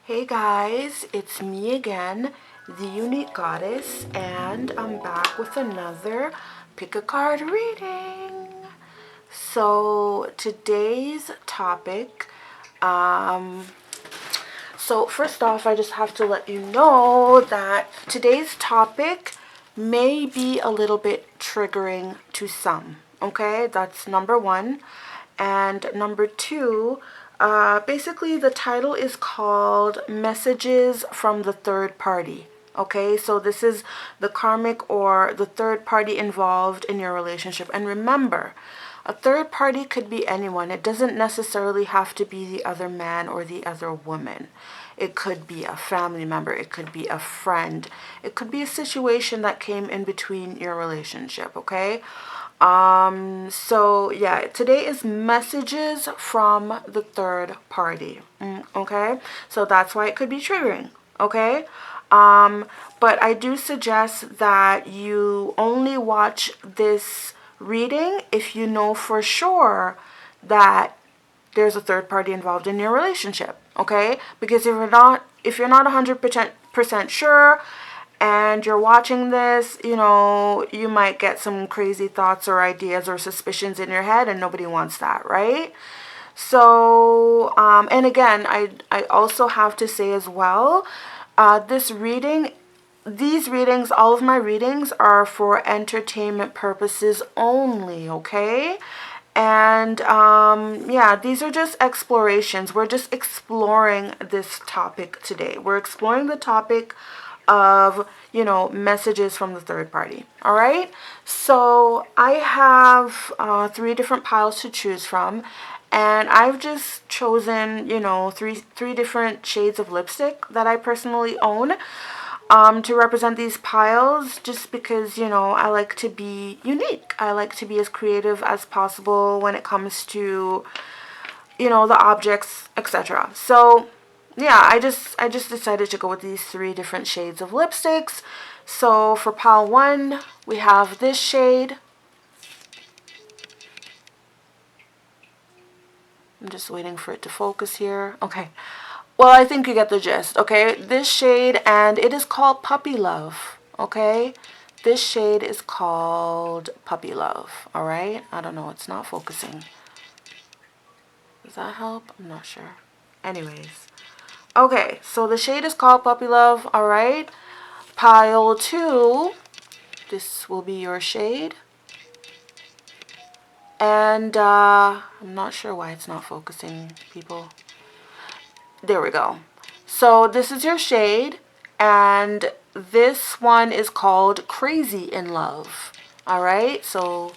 Hey guys, it's me again, the Unique Goddess, and I'm back with another pick a card reading. So today's topic, so first off, I just have to let you know that today's topic may be a little bit triggering to some. Okay, that's number one. And number two, basically the title is called Messages from the Third Party. Okay, so this is the karmic or the third party involved in your relationship. And remember, a third party could be anyone. It doesn't necessarily have to be the other man or the other woman. It could be a family member. It could be a friend. It could be a situation that came in between your relationship, okay? So yeah, today is messages from the third party. Okay? So that's why it could be triggering, okay? But I do suggest that you only watch this reading if you know for sure that there's a third party involved in your relationship, okay? Because if you're not 100% sure and you're watching this, you know, you might get some crazy thoughts or ideas or suspicions in your head, and nobody wants that, right? So, and again, I also have to say as well, these readings, all of my readings are for entertainment purposes only, okay? And yeah, these are just explorations. We're just exploring this topic today. We're exploring the topic of, you know, messages from the third party. All right. So I have 3 different piles to choose from. And I've just chosen, you know, three different shades of lipstick that I personally own to represent these piles, just because, you know, I like to be unique. I like to be as creative as possible when it comes to, you know, the objects, etc. So yeah, I just decided to go with these 3 different shades of lipsticks. So for pile 1, we have this shade. I'm just waiting for it to focus here. Okay. Well, I think you get the gist, okay? This shade, and it is called Puppy Love, okay? This shade is called Puppy Love, all right? I don't know. It's not focusing. Does that help? I'm not sure. Anyways. Okay, so the shade is called Puppy Love, all right? Pile 2, this will be your shade. And I'm not sure why it's not focusing, people. There we go. So this is your shade, and this one is called Crazy in Love. All right, so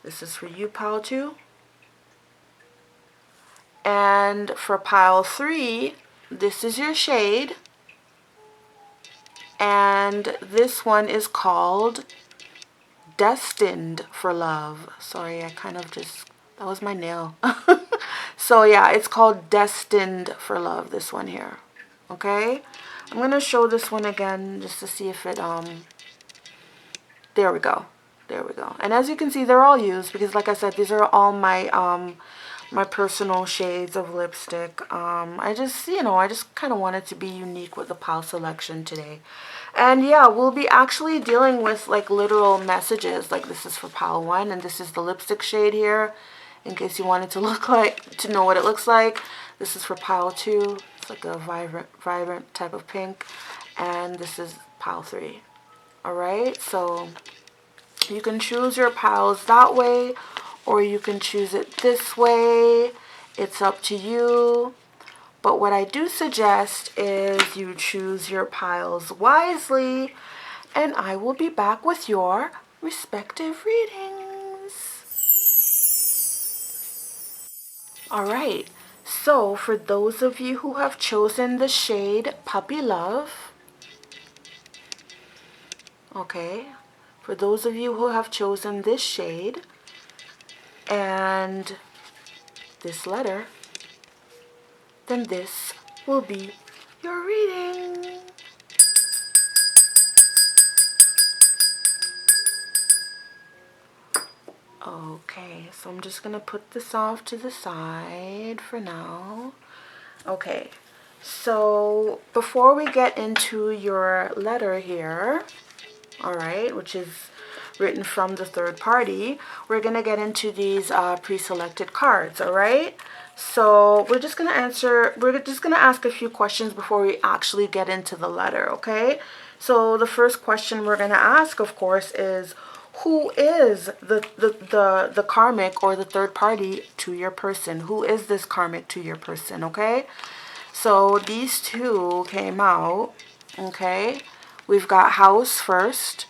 this is for you, pile 2. And for pile 3, this is your shade, and this one is called Destined for Love. Sorry, I kind of just, that was my nail. So yeah, it's called Destined for Love, this one here. Okay, I'm gonna show this one again just to see if it there we go, there we go. And as you can see, they're all used because, like I said, these are all my my personal shades of lipstick. I just, you know, I just kind of wanted to be unique with the pile selection today. And yeah, we'll be actually dealing with like literal messages. Like this is for pile 1, and this is the lipstick shade here, in case you wanted to know what it looks like. This is for pile 2. It's like a vibrant type of pink. And this is pile 3. Alright, so you can choose your piles that way, or you can choose it this way. It's up to you. But what I do suggest is you choose your piles wisely, and I will be back with your respective readings. Alright, so for those of you who have chosen the shade Puppy Love, okay, for those of you who have chosen this shade and this letter, then this will be your reading. Okay, so I'm just going to put this off to the side for now. Okay, So before we get into your letter here, all right, which is written from the third party, we're going to get into these pre-selected cards, all right? So we're just going to ask a few questions before we actually get into the letter, okay? So the first question we're going to ask, of course, is who is the karmic or the third party to your person? Who is this karmic to your person, okay? So these two came out, okay? We've got house first.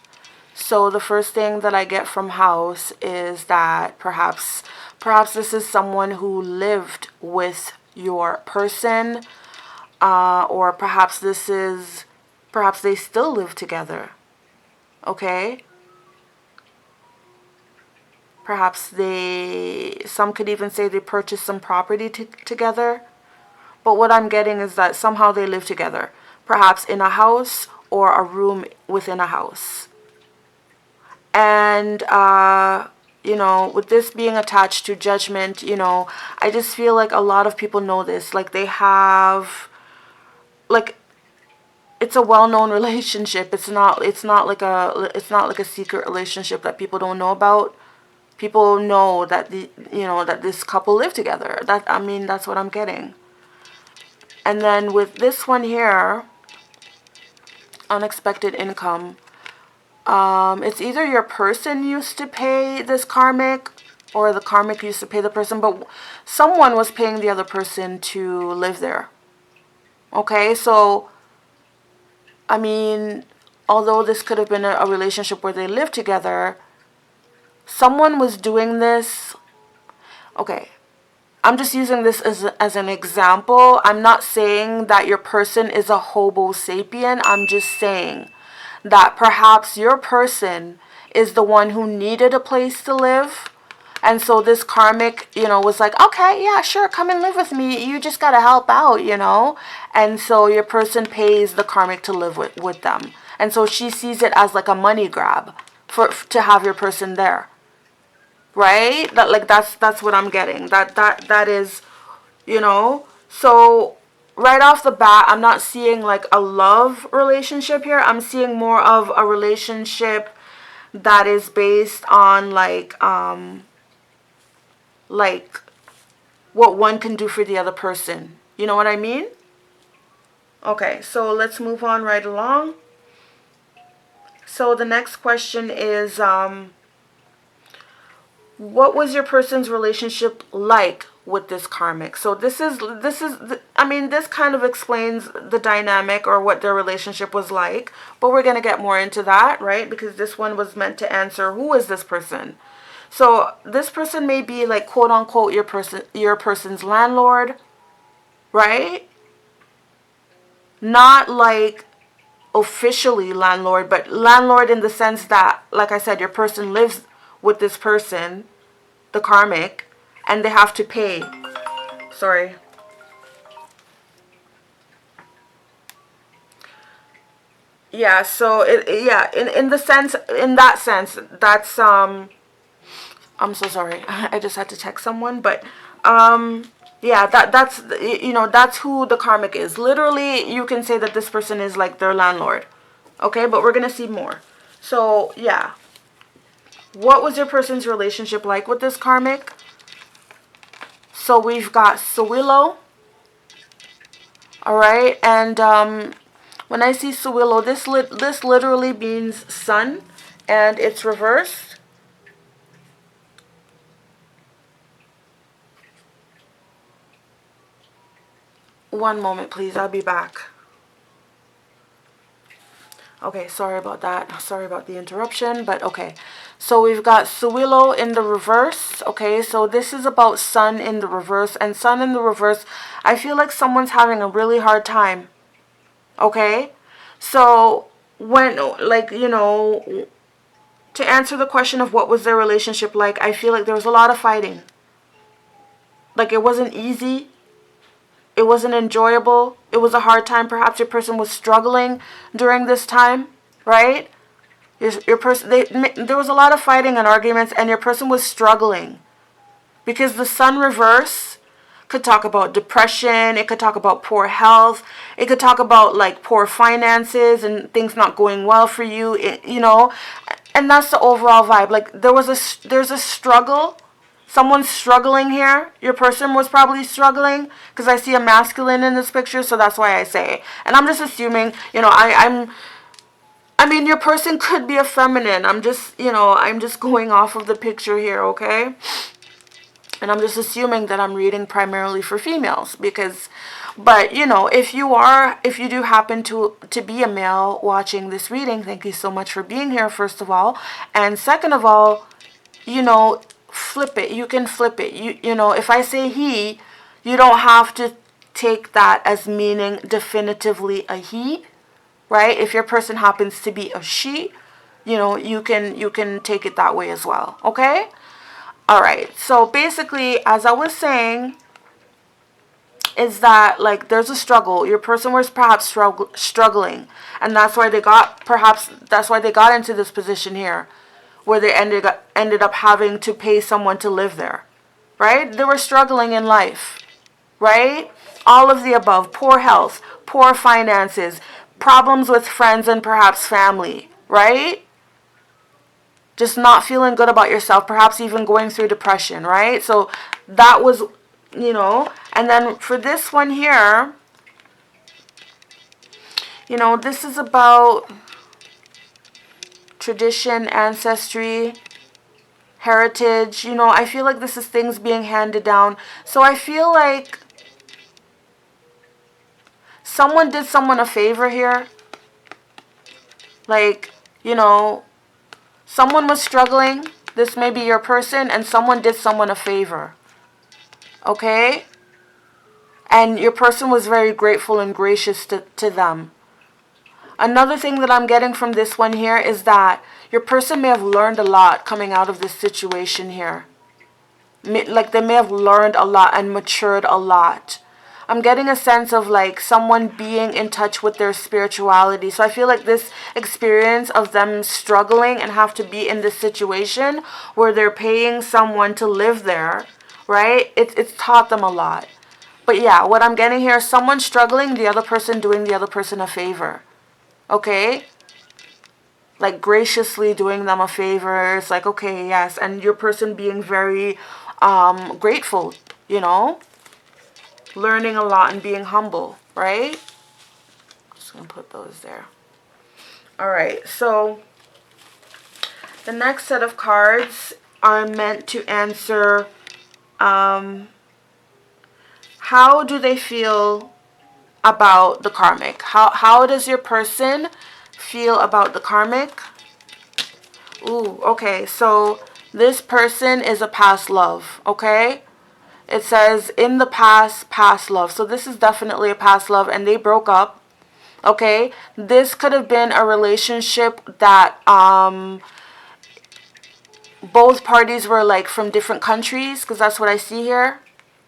So the first thing that I get from house is that perhaps this is someone who lived with your person, or perhaps they still live together, okay? Perhaps some could even say they purchased some property together. But what I'm getting is that somehow they live together, perhaps in a house or a room within a house. And, you know, with this being attached to judgment, you know, I just feel like a lot of people know this. Like they have, like, it's a well-known relationship. It's not like a secret relationship that people don't know about. People know that that this couple live together. That's what I'm getting. And then with this one here, unexpected income, it's either your person used to pay this karmic or the karmic used to pay the person, but someone was paying the other person to live there. Okay, so, I mean, although this could have been a relationship where they lived together, someone was doing this. Okay, I'm just using this as an example. I'm not saying that your person is a homo sapien. I'm just saying that perhaps your person is the one who needed a place to live. And so this karmic, you know, was like, okay, yeah, sure, come and live with me. You just got to help out, you know. And so your person pays the karmic to live with them. And so she sees it as like a money grab to have your person there. Right? That's what I'm getting. That is, you know. So right off the bat, I'm not seeing like a love relationship here. I'm seeing more of a relationship that is based on like what one can do for the other person. You know what I mean? Okay, so let's move on right along. So the next question is what was your person's relationship like with this karmic? So this kind of explains the dynamic or what their relationship was like, but we're going to get more into that, right? Because this one was meant to answer who is this person. So this person may be like quote unquote your person's landlord, right? Not like officially landlord, but landlord in the sense that, like I said, your person lives with this person, the karmic, and they have to pay. Sorry. Yeah, so in that sense, that's I'm so sorry. I just had to text someone, but yeah, that's you know, that's who the karmic is. Literally, you can say that this person is like their landlord. Okay, but we're going to see more. So, yeah. What was your person's relationship like with this karmic? So we've got Sawilo. All right, and when I see Sawilo, this literally means sun, and it's reversed. One moment, please. I'll be back. Okay, sorry about that. Sorry about the interruption, but okay. So we've got Sawilo in the reverse. Okay, so this is about sun in the reverse. And sun in the reverse, I feel like someone's having a really hard time. Okay? So when, like, you know, to answer the question of what was their relationship like, I feel like there was a lot of fighting. Like, it wasn't easy. It wasn't enjoyable. It was a hard time. Perhaps your person was struggling during this time, right? Your person, there was a lot of fighting and arguments, and your person was struggling because the sun reverse Could talk about depression. It could talk about poor health. It could talk about like poor finances and things not going well for you, you know. And that's the overall vibe. Like there's a struggle. Someone's struggling here. Your person was probably struggling because I see a masculine in this picture, so that's why I say. And I'm just assuming, you know, I mean, your person could be a feminine. I'm just, you know, I'm just going off of the picture here, okay? And I'm just assuming that I'm reading primarily for females because, but, you know, if you do happen to be a male watching this reading, thank you so much for being here, first of all. And second of all, you know, flip it. You can flip it. You know, if I say he, you don't have to take that as meaning definitively a he, right? If your person happens to be a she, you know, you can take it that way as well, okay? All right. So basically, as I was saying, is that like there's a struggle. Your person was perhaps struggling, and that's why they got into this position here, where they ended up having to pay someone to live there, right? They were struggling in life, right? All of the above: poor health, poor finances, problems with friends and perhaps family, right? Just not feeling good about yourself, perhaps even going through depression, right? So that was, you know, and then for this one here, you know, this is about tradition, ancestry, heritage. You know, I feel like this is things being handed down. So I feel like someone did someone a favor here. Like, you know, someone was struggling. This may be your person, and someone did someone a favor. Okay? And your person was very grateful and gracious to them. Another thing that I'm getting from this one here is that your person may have learned a lot coming out of this situation here. Like they may have learned a lot and matured a lot. I'm getting a sense of like someone being in touch with their spirituality. So I feel like this experience of them struggling and have to be in this situation where they're paying someone to live there, right? It's taught them a lot. But yeah, what I'm getting here is someone struggling, the other person doing the other person a favor. Okay? Like graciously doing them a favor. It's like, okay, yes. And your person being very grateful, you know? Learning a lot and being humble, right? Just going to put those there. All right, so the next set of cards are meant to answer how do they feel about the karmic? How does your person feel about the karmic? Ooh, okay, so this person is a past love, okay? It says in the past love. So this is definitely a past love, and they broke up, okay? This could have been a relationship that both parties were like from different countries, because that's what I see here,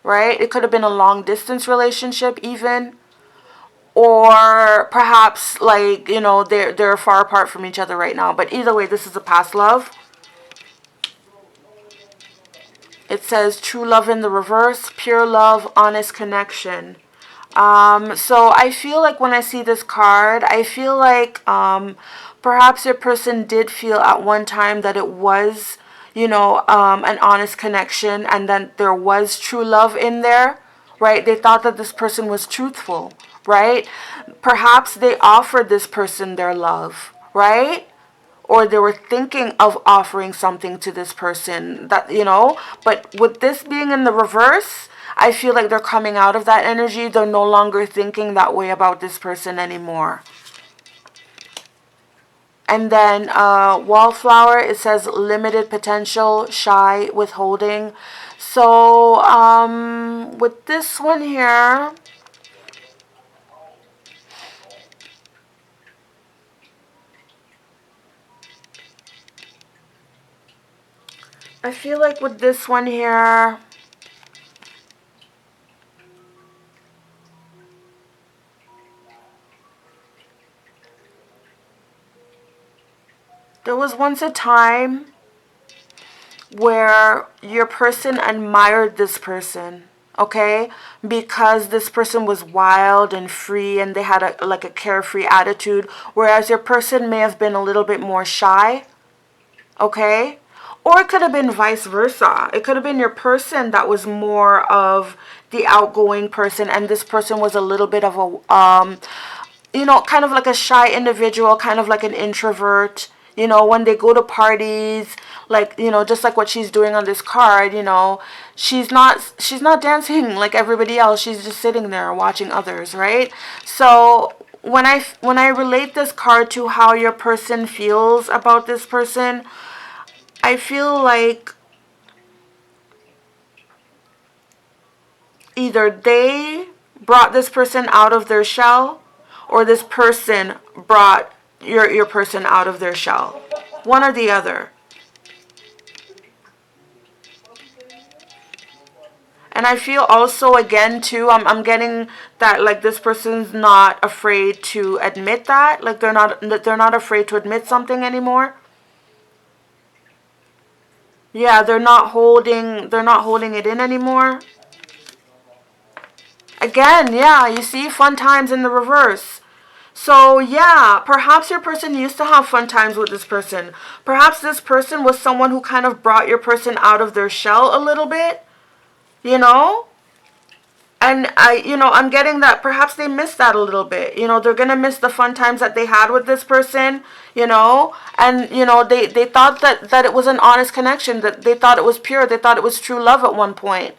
right? It could have been a long distance relationship even, or perhaps like, you know, they're far apart from each other right now. But either way, this is a past love. It says true love in the reverse, pure love, honest connection. So I feel like when I see this card, I feel like perhaps your person did feel at one time that it was, you know, an honest connection, and then there was true love in there, right? They thought that this person was truthful, right? Perhaps they offered this person their love, right? Or they were thinking of offering something to this person, that, you know, but with this being in the reverse, I feel like they're coming out of that energy. They're no longer thinking that way about this person anymore. And then wallflower, it says limited potential, shy, withholding. So with this one here, I feel like with this one here, there was once a time where your person admired this person, okay? Because this person was wild and free and they had a carefree attitude, whereas your person may have been a little bit more shy, okay? Or it could have been vice versa. It could have been your person that was more of the outgoing person, and this person was a little bit of a, you know, kind of like a shy individual, kind of like an introvert. You know, when they go to parties, like, you know, just like what she's doing on this card, you know, she's not dancing like everybody else. She's just sitting there watching others, right? So when I relate this card to how your person feels about this person, I feel like either they brought this person out of their shell, or this person brought your person out of their shell. One or the other. And I feel also, again, too, I'm getting that, like, this person's not afraid to admit that. Like, they're not afraid to admit something anymore. Yeah, they're not holding it in anymore. Again, yeah, you see, fun times in the reverse. So, yeah, perhaps your person used to have fun times with this person. Perhaps this person was someone who kind of brought your person out of their shell a little bit, you know? And I'm getting that perhaps they missed that a little bit. You know, they're going to miss the fun times that they had with this person, you know? And, you know, they thought that it was an honest connection, that they thought it was pure, they thought it was true love at one point.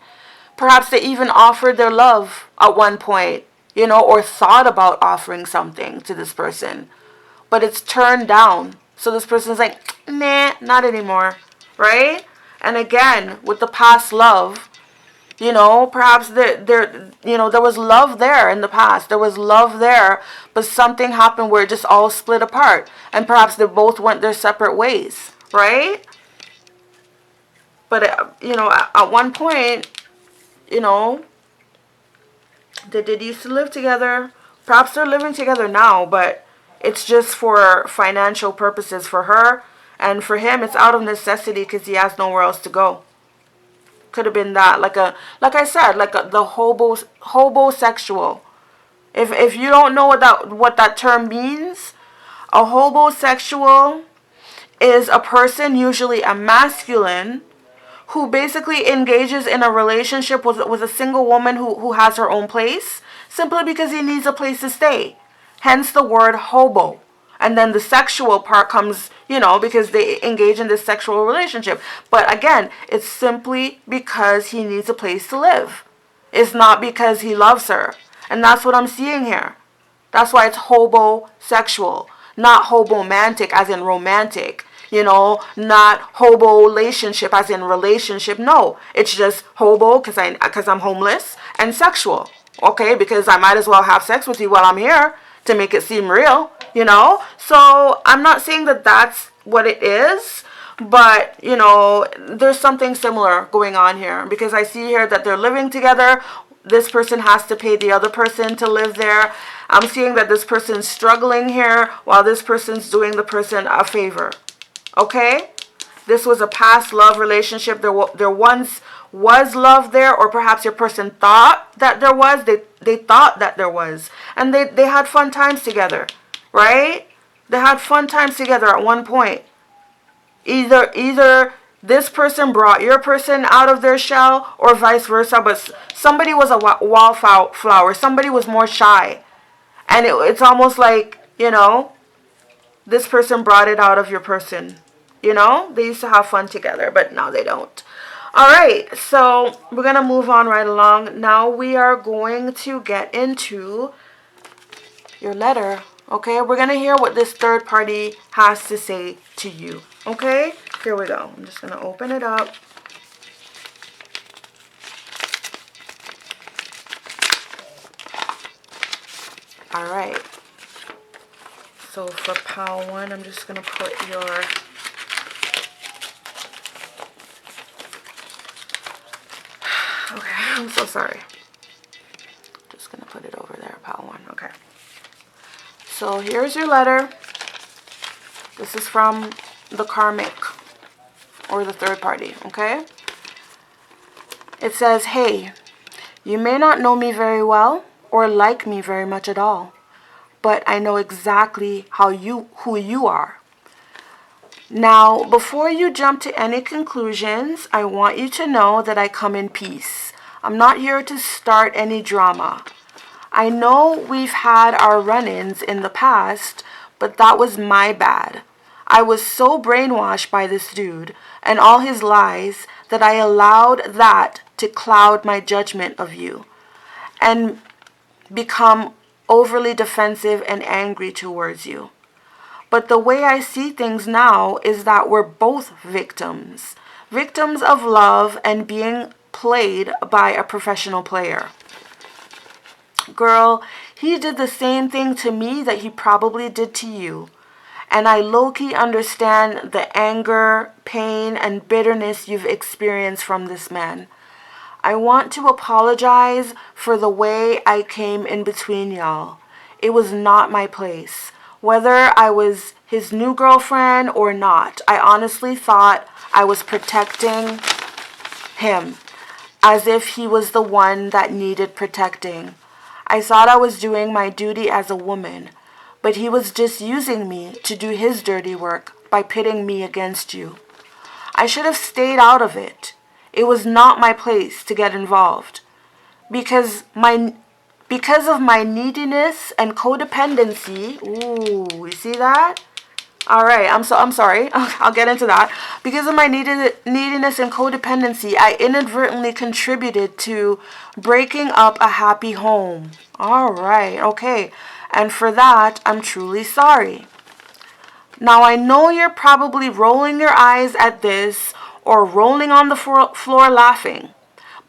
Perhaps they even offered their love at one point, you know, or thought about offering something to this person. But it's turned down. So this person's like, nah, not anymore, right? And again, with the past love, you know, perhaps there was love there in the past. There was love there, but something happened where it just all split apart. And perhaps they both went their separate ways, right? But, you know, at one point, you know, they did used to live together. Perhaps they're living together now, but it's just for financial purposes for her. And for him, it's out of necessity because he has nowhere else to go. Could have been that, like I said, the hobosexual. If you don't know what that term means, a hobosexual is a person, usually a masculine, who basically engages in a relationship with a single woman who has her own place, simply because he needs a place to stay. Hence the word hobo. And then the sexual part comes, you know, because they engage in this sexual relationship. But again, it's simply because he needs a place to live. It's not because he loves her. And that's what I'm seeing here. That's why it's hobosexual, not hobomantic as in romantic. You know, not hobo relationship as in relationship. No, it's just hobo because I'm homeless, and sexual. Okay, because I might as well have sex with you while I'm here to make it seem real, you know? So I'm not saying that that's what it is, but, you know, there's something similar going on here, because I see here that they're living together. This person has to pay the other person to live there. I'm seeing that this person's struggling here while this person's doing the person a favor. Okay? This was a past love relationship. There once was love there, or perhaps your person thought that there was. They thought that there was. And they had fun times together. Right? They had fun times together at one point. Either this person brought your person out of their shell, or vice versa, but somebody was a wallflower. Somebody was more shy. And it's almost like, you know, this person brought it out of your person. You know, they used to have fun together, but now they don't. All right, so we're going to move on right along. Now we are going to get into your letter, okay? We're going to hear what this third party has to say to you, okay? Here we go. I'm just going to open it up. All right. So for pile 1, I'm just going to put your... Okay, I'm so sorry. Just going to put it over there, pile 1. Okay. So here's your letter. This is from the karmic, or the third party, okay? It says, hey, You may not know me very well or like me very much at all, but I know exactly who you are. Now, before you jump to any conclusions, I want you to know that I come in peace. I'm not here to start any drama. I know we've had our run-ins in the past, but that was my bad. I was so brainwashed by this dude and all his lies that I allowed that to cloud my judgment of you and become overly defensive and angry towards you. But the way I see things now is that we're both victims. Victims of love and being played by a professional player. Girl, he did the same thing to me that he probably did to you. And I low-key understand the anger, pain, and bitterness you've experienced from this man. I want to apologize for the way I came in between y'all. It was not my place. Whether I was his new girlfriend or not, I honestly thought I was protecting him as if he was the one that needed protecting. I thought I was doing my duty as a woman, but he was just using me to do his dirty work by pitting me against you. I should have stayed out of it. It was not my place to get involved. Because of my neediness and codependency. Ooh, you see that? All right, I'm sorry. I'll get into that. Because of my neediness and codependency, I inadvertently contributed to breaking up a happy home. All right, okay. And for that, I'm truly sorry. Now, I know you're probably rolling your eyes at this or rolling on the floor laughing.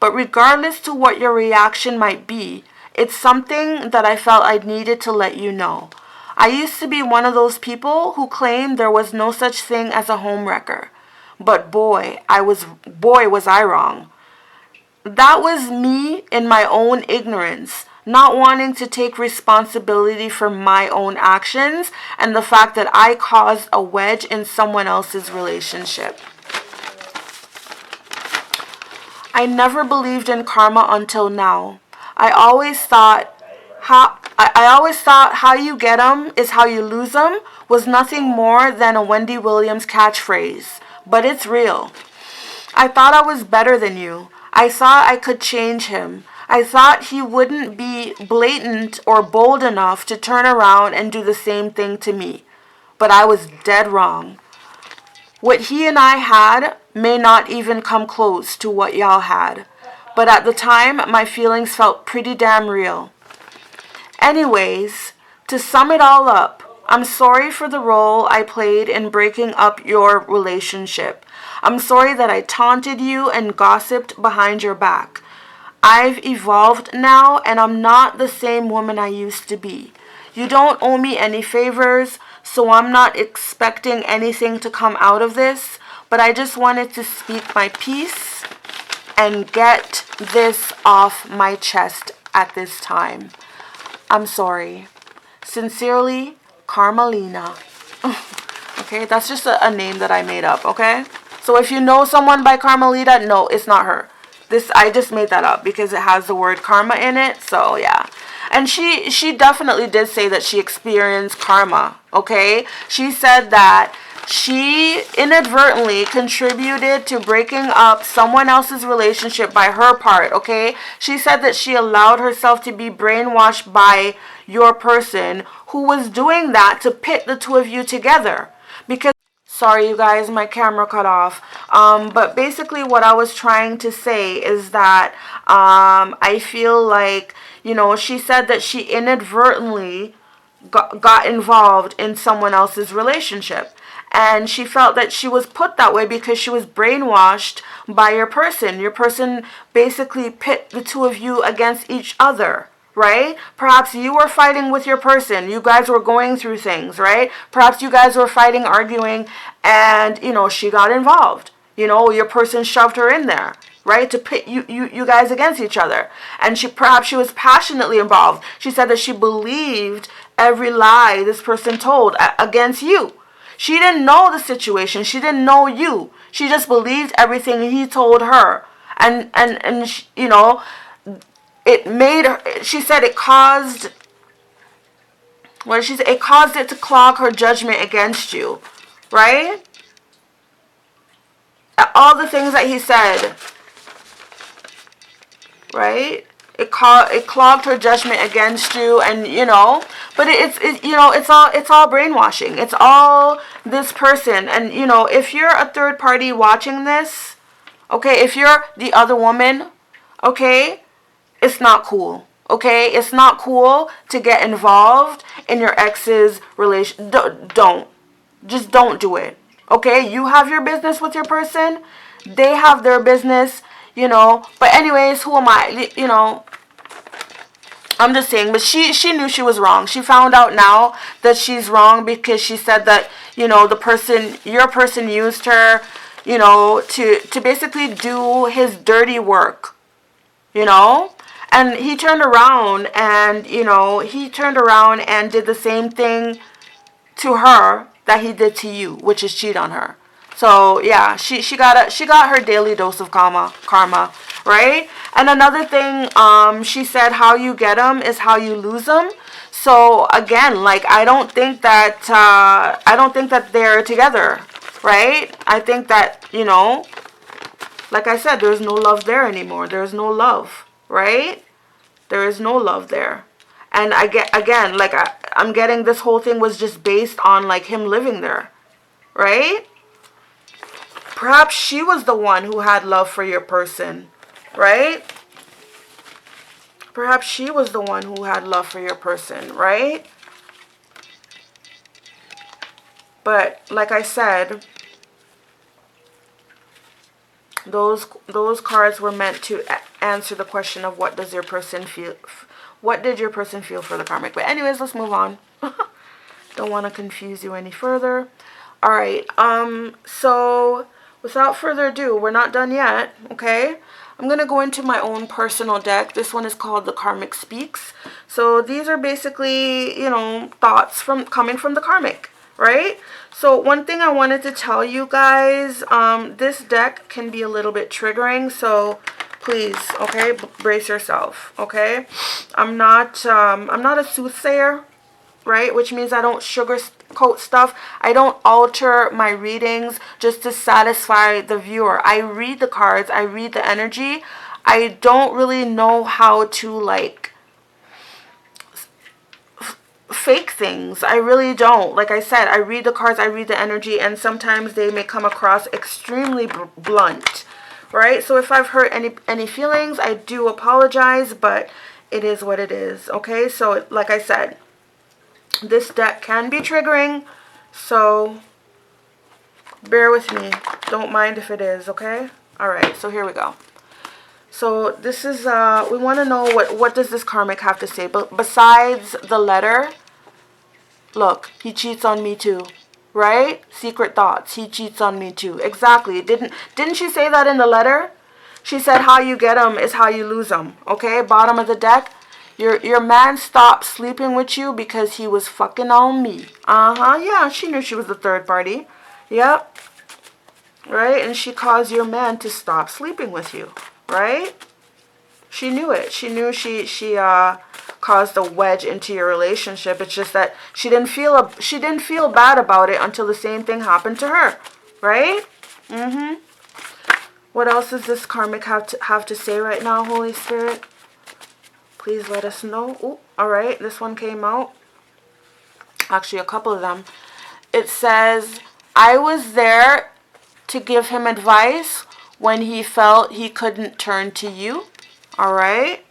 But regardless to what your reaction might be, it's something that I felt I needed to let you know. I used to be one of those people who claimed there was no such thing as a homewrecker. But boy, was I wrong. That was me in my own ignorance, not wanting to take responsibility for my own actions and the fact that I caused a wedge in someone else's relationship. I never believed in karma until now. I always thought how you get 'em is how you lose 'em was nothing more than a Wendy Williams catchphrase, but it's real. I thought I was better than you. I thought I could change him. I thought he wouldn't be blatant or bold enough to turn around and do the same thing to me. But I was dead wrong. What he and I had may not even come close to what y'all had. But at the time, my feelings felt pretty damn real. Anyways, to sum it all up, I'm sorry for the role I played in breaking up your relationship. I'm sorry that I taunted you and gossiped behind your back. I've evolved now, and I'm not the same woman I used to be. You don't owe me any favors, so I'm not expecting anything to come out of this, but I just wanted to speak my piece and get this off my chest at this time. I'm sorry. Sincerely, Carmelina. Okay, that's just a name that I made up, okay? So if you know someone by Carmelita, no, it's not her. I just made that up because it has the word karma in it, so yeah. And she definitely did say that she experienced karma, okay? She said that she inadvertently contributed to breaking up someone else's relationship by her part, okay? She said that she allowed herself to be brainwashed by your person who was doing that to pit the two of you together. Because, sorry you guys, my camera cut off. But basically what I was trying to say is that I feel like, she said that she inadvertently got involved in someone else's relationship. And she felt that she was put that way because she was brainwashed by your person. Your person basically pit the two of you against each other, right? Perhaps you were fighting with your person. You guys were going through things, right? Perhaps you guys were fighting, arguing, and, she got involved. Your person shoved her in there, right? To pit you guys against each other. And perhaps she was passionately involved. She said that she believed every lie this person told against you. She didn't know the situation. She didn't know you. She just believed everything he told her. And it made her, she said it caused, what did she say? It caused it to clog her judgment against you, right? All the things that he said, right? It clogged her judgment against you, and you know, but you know, it's all brainwashing. It's all this person, and you know, if you're a third party watching this, okay, if you're the other woman, okay, it's not cool. Okay, it's not cool to get involved in your ex's relation. Don't. Just don't do it. Okay, you have your business with your person. They have their business, you know. But anyways, who am I? You know, I'm just saying. But she knew she was wrong. She found out now that she's wrong because she said that, you know, your person used her, you know, to basically do his dirty work, you know. And he turned around and, you know, and did the same thing to her that he did to you, which is cheat on her. So yeah, she got her daily dose of karma, right? And another thing, she said, how you get them is how you lose them. So again, like, I don't think that they're together, right? I think that, you know, like I said, there's no love there anymore. There's no love. Right? There is no love there. And I get, again, like, I'm getting this whole thing was just based on, like, him living there. Right? Perhaps she was the one who had love for your person. Right? Perhaps she was the one who had love for your person. Right? But, like I said, those cards were meant to answer the question of what does your person feel, what did your person feel for the karmic. But anyways, let's move on. Don't want to confuse you any further. All right, so without further ado, we're not done yet, okay? I'm going to go into my own personal deck. This one is called the Karmic Speaks. So these are basically, you know, thoughts coming from the karmic, right? So one thing I wanted to tell you guys, this deck can be a little bit triggering, so please, okay, brace yourself, okay? I'm not a soothsayer, right? Which means I don't sugarcoat stuff. I don't alter my readings just to satisfy the viewer. I read the cards, I read the energy. I don't really know how to, like, fake things. I really don't. Like I said, I read the cards, I read the energy, and sometimes they may come across extremely blunt, right? So if I've hurt any feelings, I do apologize, but it is what it is, okay? So like I said, this deck can be triggering, so bear with me. Don't mind if it is, okay? All right, so here we go. So this is, we want to know what does this karmic have to say. But besides the letter, look, he cheats on me too, right? Secret thoughts, he cheats on me too. Exactly. Didn't she say that in the letter? She said how you get him is how you lose him, okay? Bottom of the deck, your man stopped sleeping with you because he was fucking on me. Yeah, she knew she was the third party. Yep. Right? And she caused your man to stop sleeping with you. Right? She knew it. She knew she caused a wedge into your relationship. It's just that she didn't feel bad about it until the same thing happened to her. Right? What else does this karmic have to say right now, Holy Spirit? Please let us know. Ooh, all right, this one came out. Actually, a couple of them. It says, I was there to give him advice when he felt he couldn't turn to you. All right.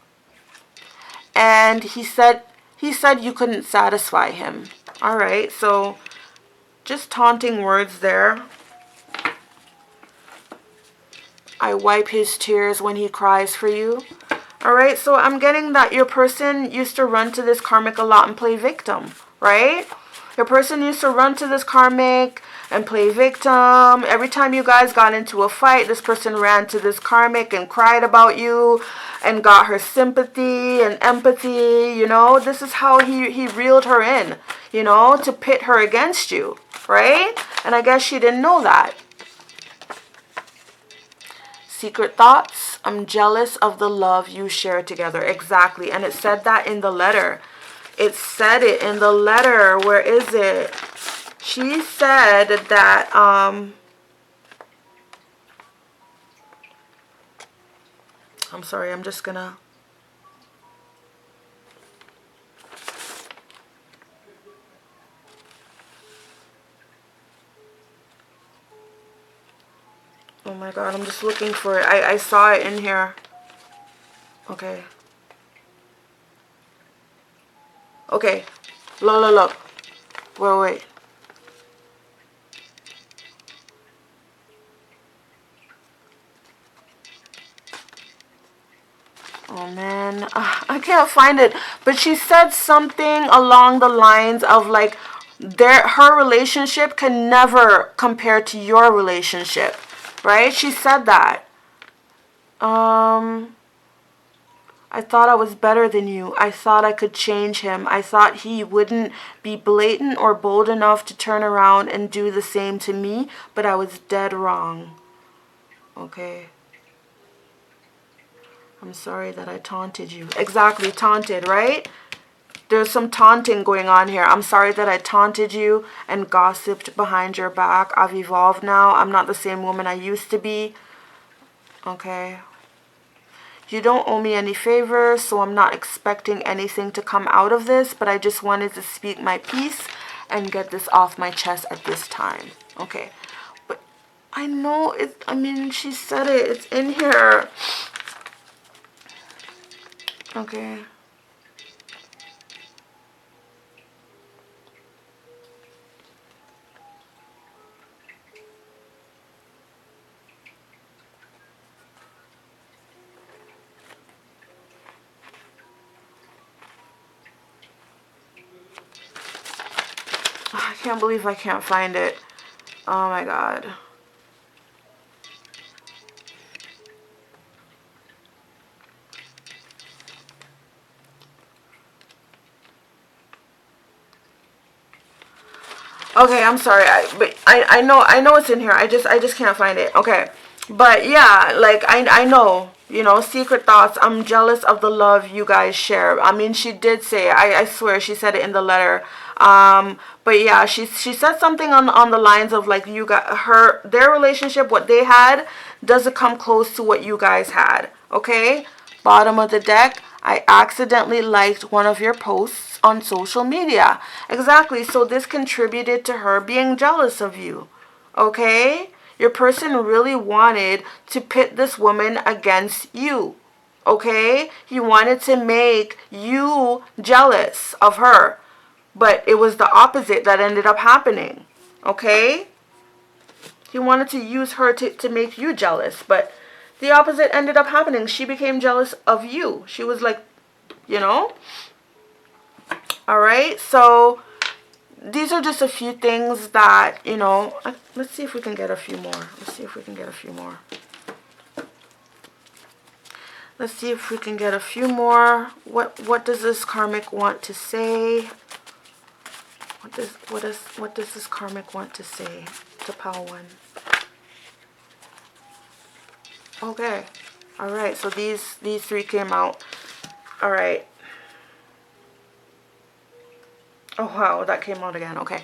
And he said you couldn't satisfy him. All right. So just taunting words there. I wipe his tears when he cries for you. All right. So I'm getting that your person used to run to this karmic a lot and play victim, right? Your person used to run to this karmic and play victim. Every time you guys got into a fight, this person ran to this karmic and cried about you and got her sympathy and empathy, you know. This is how he reeled her in, you know, to pit her against you, right? And I guess she didn't know that. Secret thoughts. I'm jealous of the love you share together. Exactly. And it said that in the letter. It said it in the letter. Where is it? She said that, I'm sorry, I'm just gonna... Oh my God, I'm just looking for it. I saw it in here. Okay. Okay. Look. Wait. Oh man, I can't find it. But she said something along the lines of like, her relationship can never compare to your relationship, right? She said that. I thought I was better than you. I thought I could change him. I thought he wouldn't be blatant or bold enough to turn around and do the same to me, but I was dead wrong. Okay. I'm sorry that I taunted you. Exactly, taunted, right? There's some taunting going on here. I'm sorry that I taunted you and gossiped behind your back. I've evolved now. I'm not the same woman I used to be. Okay. You don't owe me any favors, so I'm not expecting anything to come out of this, but I just wanted to speak my piece and get this off my chest at this time. Okay. But I know it, I mean, she said it. It's in here. Okay. I can't believe I can't find it. Oh my God. Okay, I'm sorry. I know it's in here. I just can't find it. Okay. But yeah, like I know, you know, secret thoughts. I'm jealous of the love you guys share. I mean, she did say, I swear she said it in the letter. But yeah, she said something on the lines of like, you got their relationship, what they had doesn't come close to what you guys had. Okay? Bottom of the deck, I accidentally liked one of your posts on social media. Exactly. So this contributed to her being jealous of you. Okay? Your person really wanted to pit this woman against you. Okay? He wanted to make you jealous of her. But it was the opposite that ended up happening. Okay? He wanted to use her to make you jealous. But the opposite ended up happening. She became jealous of you. She was like, you know? Alright? So these are just a few things that, you know, let's see if we can get a few more. Let's see if we can get a few more. Let's see if we can get a few more. What does this karmic want to say? What does this karmic want to say to pile 1? Okay. All right. So these 3 came out. All right. Oh wow, that came out again. Okay.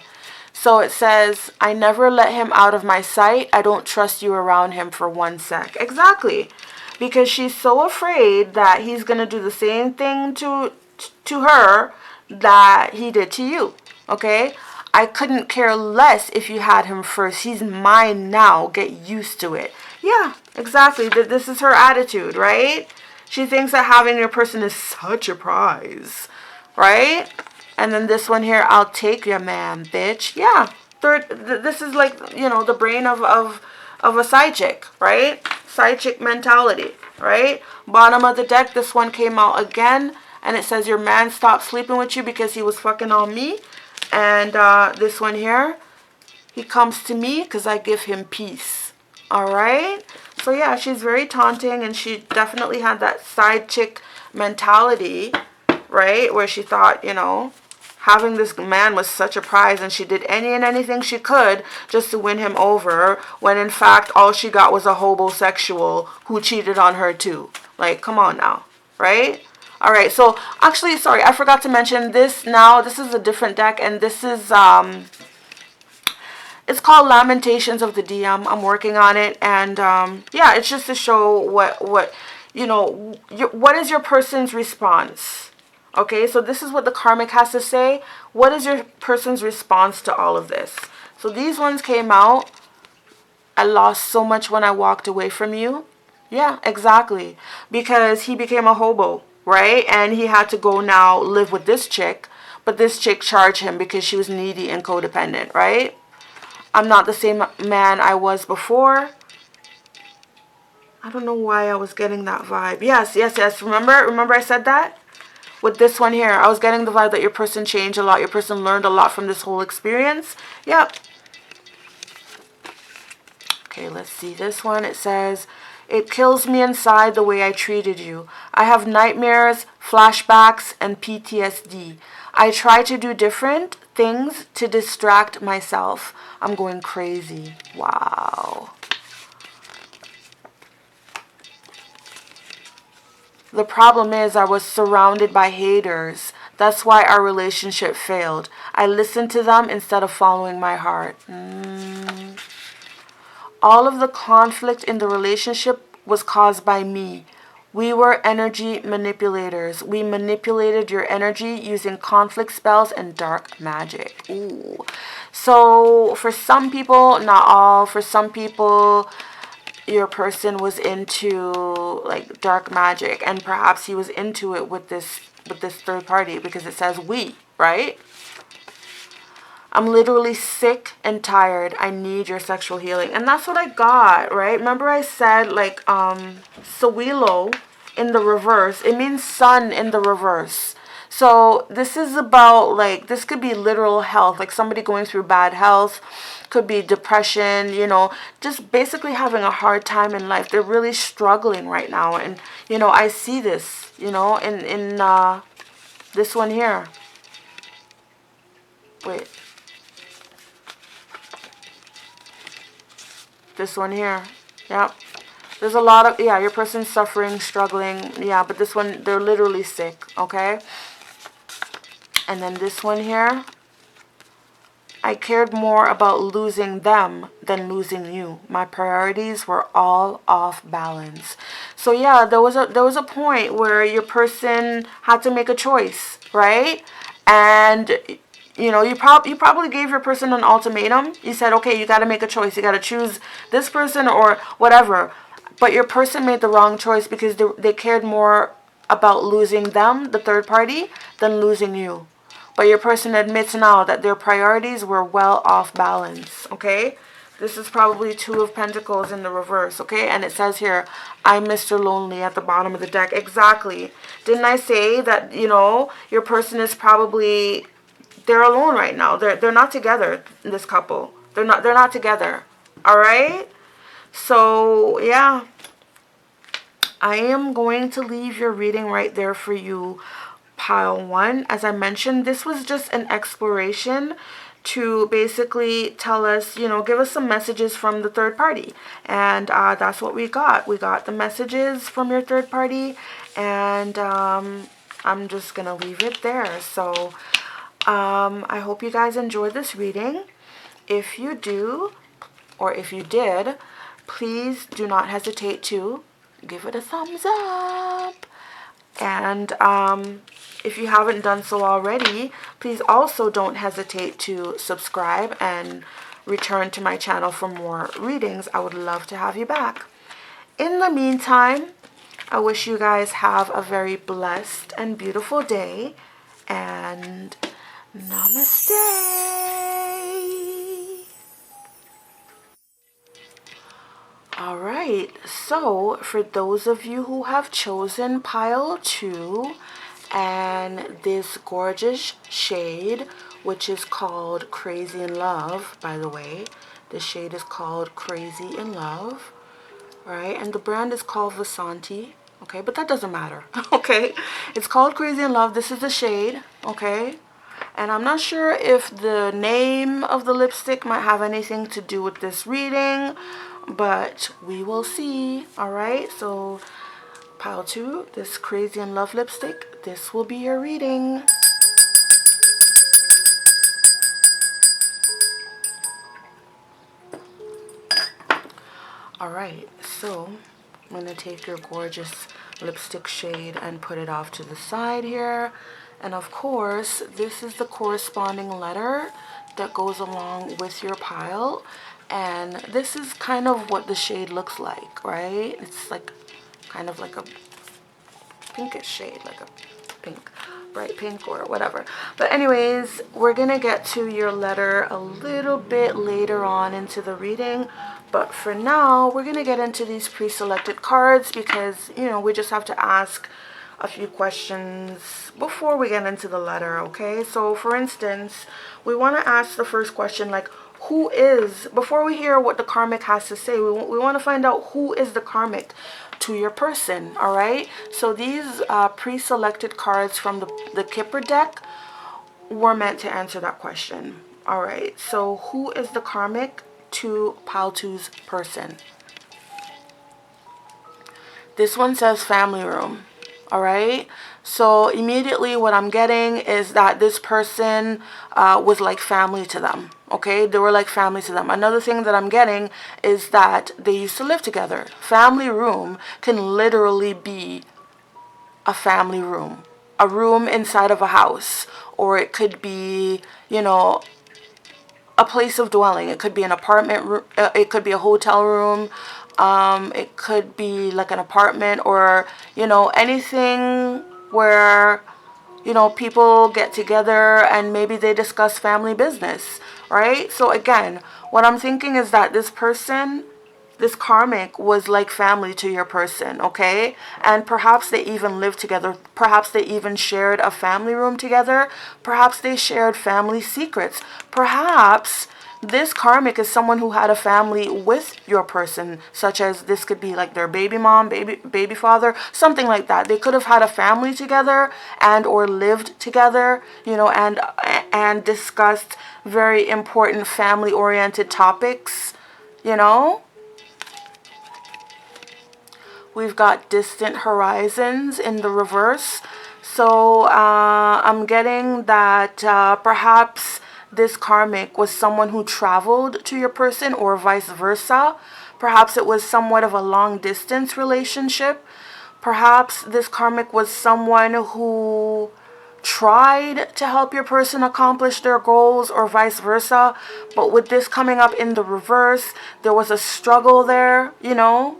So it says, I never let him out of my sight. I don't trust you around him for 1 sec. Exactly. Because she's so afraid that he's going to do the same thing to her that he did to you. Okay? I couldn't care less if you had him first. He's mine now. Get used to it. Yeah, exactly. This is her attitude, right? She thinks that having your person is such a prize, right? And then this one here, I'll take your man, bitch. Yeah. This is like, you know, the brain of a side chick, right? Side chick mentality, right? Bottom of the deck, this one came out again. And it says your man stopped sleeping with you because he was fucking on me. And this one here, he comes to me because I give him peace. Alright? So yeah, she's very taunting. And she definitely had that side chick mentality, right? Where she thought, you know, having this man was such a prize, and she did any and anything she could just to win him over, when in fact all she got was a homosexual who cheated on her too. Like, come on now, right? All right, so actually, sorry, I forgot to mention this. Now this is a different deck, and this is it's called Lamentations of the DM. I'm working on it, and yeah, it's just to show what you know, what is your person's response. Okay, so this is what the karmic has to say. What is your person's response to all of this? So these ones came out. I lost so much when I walked away from you. Yeah, exactly. Because he became a hobo, right? And he had to go now live with this chick. But this chick charged him because she was needy and codependent, right? I'm not the same man I was before. I don't know why I was getting that vibe. Yes, yes, yes. Remember I said that? With this one here, I was getting the vibe that your person changed a lot. Your person learned a lot from this whole experience. Yep. Okay, let's see this one. It says, it kills me inside the way I treated you. I have nightmares, flashbacks, and PTSD. I try to do different things to distract myself. I'm going crazy. Wow. The problem is I was surrounded by haters. That's why our relationship failed. I listened to them instead of following my heart. All of the conflict in the relationship was caused by me. We were energy manipulators. We manipulated your energy using conflict spells and dark magic. Ooh. So for some people, not all, for some people, your person was into like dark magic, and perhaps he was into it with this third party, because it says we, right? I'm literally sick and tired. I need your sexual healing. And that's what I got, right? Remember I said like Sawilo in the reverse. It means sun in the reverse. So this is about like, this could be literal health, like somebody going through bad health, could be depression, you know, just basically having a hard time in life. They're really struggling right now. And, you know, I see this, you know, in this one here. Wait. This one here. Yep. There's a lot of, yeah, your person's suffering, struggling. Yeah, but this one, they're literally sick, okay? And then this one here. I cared more about losing them than losing you. My priorities were all off balance. So yeah, there was a point where your person had to make a choice, right? And you know, you probably gave your person an ultimatum. You said, okay, you got to make a choice. You got to choose this person or whatever. But your person made the wrong choice because they cared more about losing them, the third party, than losing you. But your person admits now that their priorities were well off balance, okay? This is probably Two of Pentacles in the reverse, okay? And it says here, I'm Mr. Lonely at the bottom of the deck. Exactly. Didn't I say that, you know, your person is probably, they're alone right now. They're not together, this couple. They're not together, all right? So, yeah. I am going to leave your reading right there for you, Pile 1. As I mentioned, this was just an exploration to basically tell us, you know, give us some messages from the third party. And that's what we got. We got the messages from your third party. And I'm just going to leave it there. So I hope you guys enjoyed this reading. If you do, or if you did, please do not hesitate to give it a thumbs up. And if you haven't done so already, please also don't hesitate to subscribe and return to my channel for more readings. I would love to have you back. In the meantime, I wish you guys have a very blessed and beautiful day. And namaste. Alright, so for those of you who have chosen Pile 2 and this gorgeous shade, which is called Crazy in Love, by the way. This shade is called Crazy in Love, right? And the brand is called Vasanti, okay? But that doesn't matter, okay? It's called Crazy in Love. This is the shade, okay? And I'm not sure if the name of the lipstick might have anything to do with this reading, but we will see. All right, so pile 2, this Crazy in Love lipstick, this will be your reading. All right, so I'm going to take your gorgeous lipstick shade and put it off to the side here. And of course, this is the corresponding letter that goes along with your pile. And this is kind of what the shade looks like, right? It's like kind of like a pinkish shade, like a pink, bright pink or whatever. But anyways, we're gonna get to your letter a little bit later on into the reading. But for now, we're gonna get into these pre-selected cards because, you know, we just have to ask a few questions before we get into the letter, okay? So for instance, we want to ask the first question, like, who is, before we hear what the karmic has to say, we want to find out who is the karmic to your person, all right? So these pre-selected cards from the Kipper deck were meant to answer that question, all right? So who is the karmic to pile 2's person? This one says family room. All right, so immediately what I'm getting is that this person was like family to them. Okay, they were like family to them. Another thing that I'm getting is that they used to live together. Family room can literally be a family room, a room inside of a house, or it could be, you know, a place of dwelling. It could be an apartment room, it could be a hotel room, it could be like an apartment, or, you know, anything where, you know, people get together and maybe they discuss family business, right? So again, what I'm thinking is that this person, this karmic, was like family to your person, okay? And perhaps they even lived together. Perhaps they even shared a family room together. Perhaps they shared family secrets. Perhaps this karmic is someone who had a family with your person, such as this could be like their baby mom, baby father, something like that. They could have had a family together and or lived together, you know, and discussed very important family-oriented topics, you know. We've got distant horizons in the reverse. So I'm getting that perhaps this karmic was someone who traveled to your person or vice versa. Perhaps it was somewhat of a long distance relationship. Perhaps this karmic was someone who tried to help your person accomplish their goals or vice versa. But with this coming up in the reverse, there was a struggle there, you know.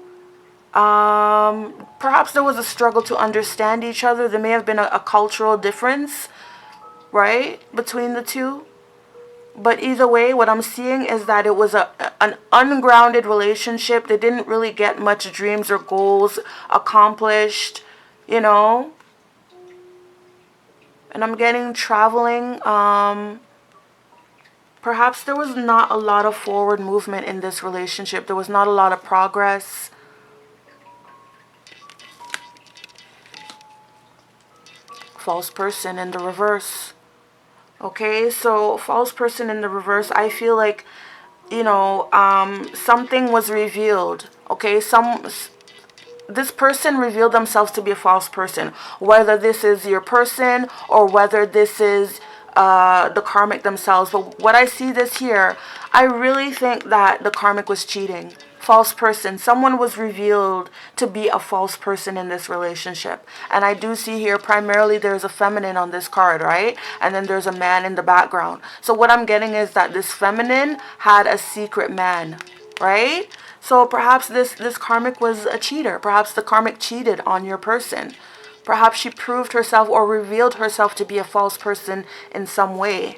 Perhaps there was a struggle to understand each other. There may have been a cultural difference, right, between the two. But either way, what I'm seeing is that it was an ungrounded relationship. They didn't really get much dreams or goals accomplished, you know. And I'm getting traveling. Perhaps there was not a lot of forward movement in this relationship. There was not a lot of progress. False person in the reverse. Okay, so false person in the reverse, I feel like, you know, something was revealed. Okay, this person revealed themselves to be a false person, whether this is your person or whether this is the karmic themselves. But what I see this here, I really think that the karmic was cheating. False person. Someone was revealed to be a false person in this relationship. And I do see here primarily there's a feminine on this card, right? And then there's a man in the background. So what I'm getting is that this feminine had a secret man, right? So perhaps this karmic was a cheater. Perhaps the karmic cheated on your person. Perhaps she proved herself or revealed herself to be a false person in some way.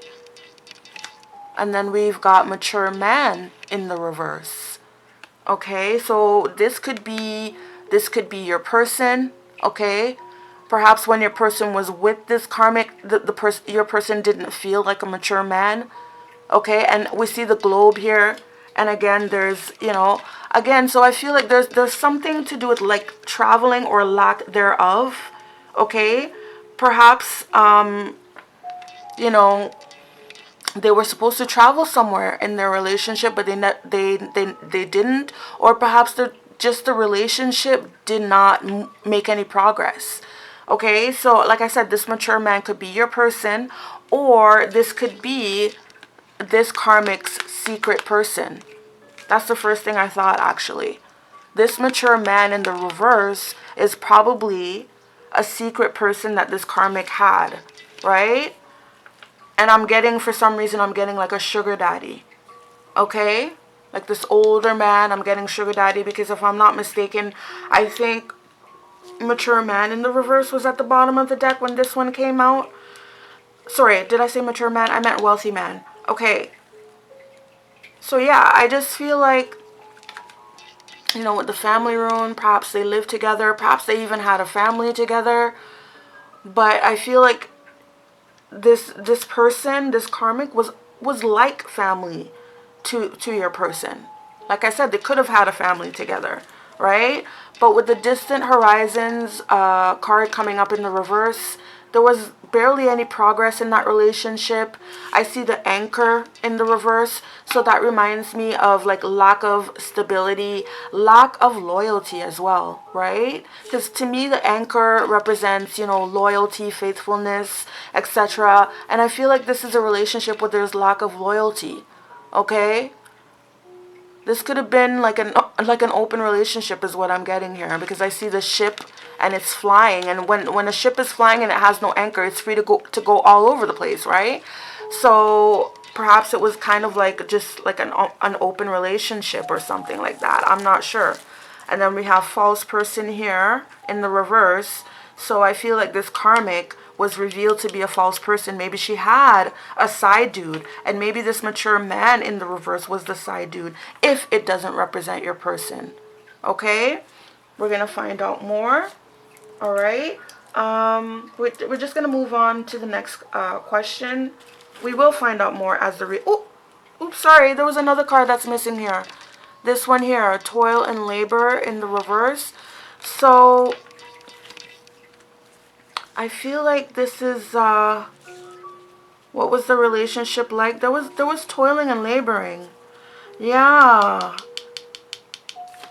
And then we've got mature man in the reverse. Okay, so this could be your person, okay? Perhaps when your person was with this karmic, your person didn't feel like a mature man. Okay, and we see the globe here. And again, there's, you know, again, so I feel like there's something to do with like traveling or lack thereof. Okay, perhaps you know, they were supposed to travel somewhere in their relationship, but they didn't, or perhaps the relationship did not make any progress. Okay, so like I said, this mature man could be your person, or this could be this karmic's secret person. That's the first thing I thought, actually. This mature man in the reverse is probably a secret person that this karmic had, right? And I'm getting, for some reason, I'm getting like a sugar daddy. Okay? Like this older man, I'm getting sugar daddy, because if I'm not mistaken, I think mature man in the reverse was at the bottom of the deck when this one came out. Sorry, did I say mature man? I meant wealthy man. Okay. So yeah, I just feel like, you know, with the family rune, perhaps they lived together, perhaps they even had a family together. But I feel like this person, this karmic, was like family to your person. Like I said, they could have had a family together, right? But with the distant horizons card coming up in the reverse, there was barely any progress in that relationship. I see the anchor in the reverse, so that reminds me of like lack of stability, lack of loyalty as well, right? Because to me, the anchor represents, you know, loyalty, faithfulness, etc. And I feel like this is a relationship where there's lack of loyalty, okay? This could have been like an open relationship is what I'm getting here, because I see the ship and it's flying, and when a ship is flying and it has no anchor, it's free to go all over the place, right? So perhaps it was kind of like just like an open relationship or something like that. I'm not sure. And then we have false person here in the reverse. So I feel like this karmic was revealed to be a false person. Maybe she had a side dude, and maybe this mature man in the reverse was the side dude, if it doesn't represent your person. Okay, we're gonna find out more. All right, we're just gonna move on to the next question. We will find out more as the oops, sorry, there was another card that's missing here. This one here, toil and labor in the reverse. So I feel like this is what was the relationship like? There was toiling and laboring. Yeah.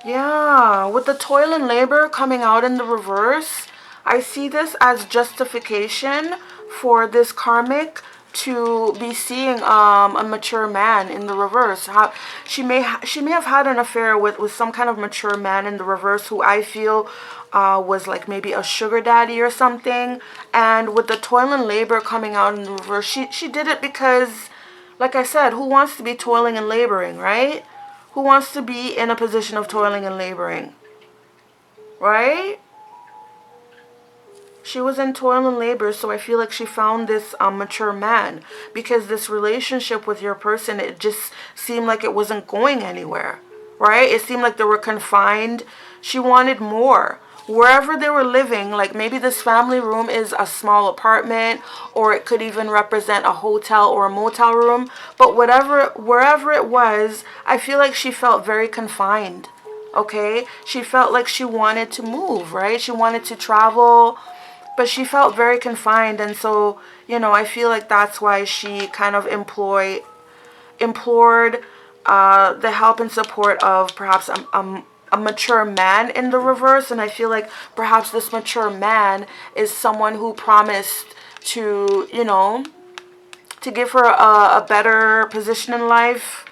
Yeah, with the toil and labor coming out in the reverse, I see this as justification for this karmic to be seeing a mature man in the reverse. How she may have had an affair with some kind of mature man in the reverse, who I feel was like maybe a sugar daddy or something. And with the toil and labor coming out in the reverse, she did it because, like I said, who wants to be toiling and laboring, right? Who wants to be in a position of toiling and laboring, right? She was in toil and labor, so I feel like she found this mature man, because this relationship with your person, it just seemed like it wasn't going anywhere, right? It seemed like they were confined. She wanted more. Wherever they were living, like maybe this family room is a small apartment, or it could even represent a hotel or a motel room. But wherever it was, I feel like she felt very confined. Okay, she felt like she wanted to move, right? She wanted to travel, but she felt very confined. And so, you know, I feel like that's why she kind of implored the help and support of perhaps a mature man in the reverse. And I feel like perhaps this mature man is someone who promised to, you know, to give her a better position in life,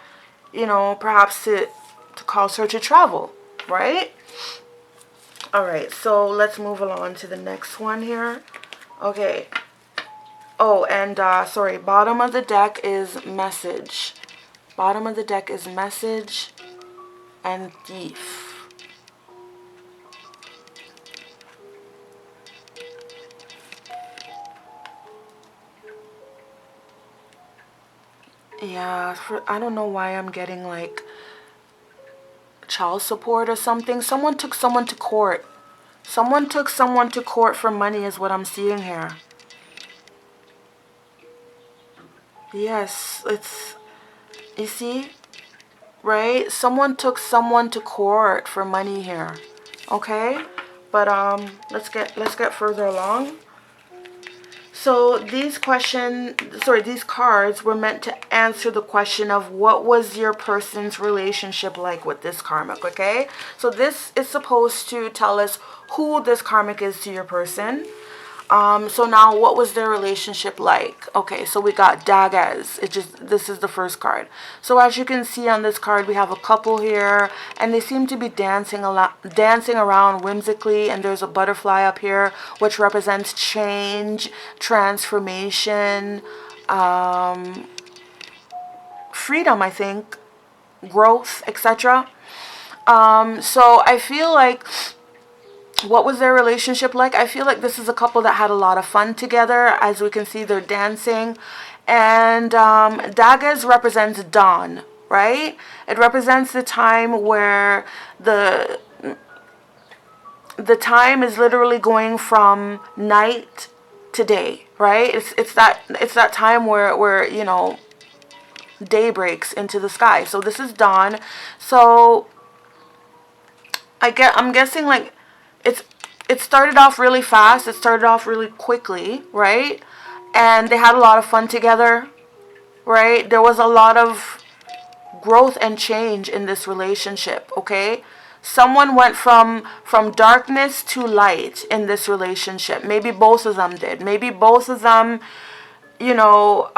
you know, perhaps to cause her to travel, right? All right, so let's move along to the next one here. Okay. Oh, and sorry, bottom of the deck is message. Bottom of the deck is message and thief. Yeah, I don't know why I'm getting like child support or something. Someone took someone to court. Someone took someone to court for money is what I'm seeing here. Yes, it's, you see, right? Someone took someone to court for money here. Okay? But let's get further along. So these cards were meant to answer the question of what was your person's relationship like with this karmic, okay? So this is supposed to tell us who this karmic is to your person. So now what was their relationship like? Okay, so we got daggers. This is the first card. So as you can see on this card, we have a couple here, and they seem to be dancing around whimsically, and there's a butterfly up here, which represents change, transformation, freedom, I think, growth, etc. So I feel like, what was their relationship like? I feel like this is a couple that had a lot of fun together. As we can see, they're dancing. And daggers represents dawn, right? It represents the time where the time is literally going from night to day, right? It's that time where you know, day breaks into the sky. So this is dawn. So I'm guessing like it started off really fast. It started off really quickly, right? And they had a lot of fun together, right? There was a lot of growth and change in this relationship, okay? Someone went from darkness to light in this relationship. Maybe both of them did. Maybe both of them, you know,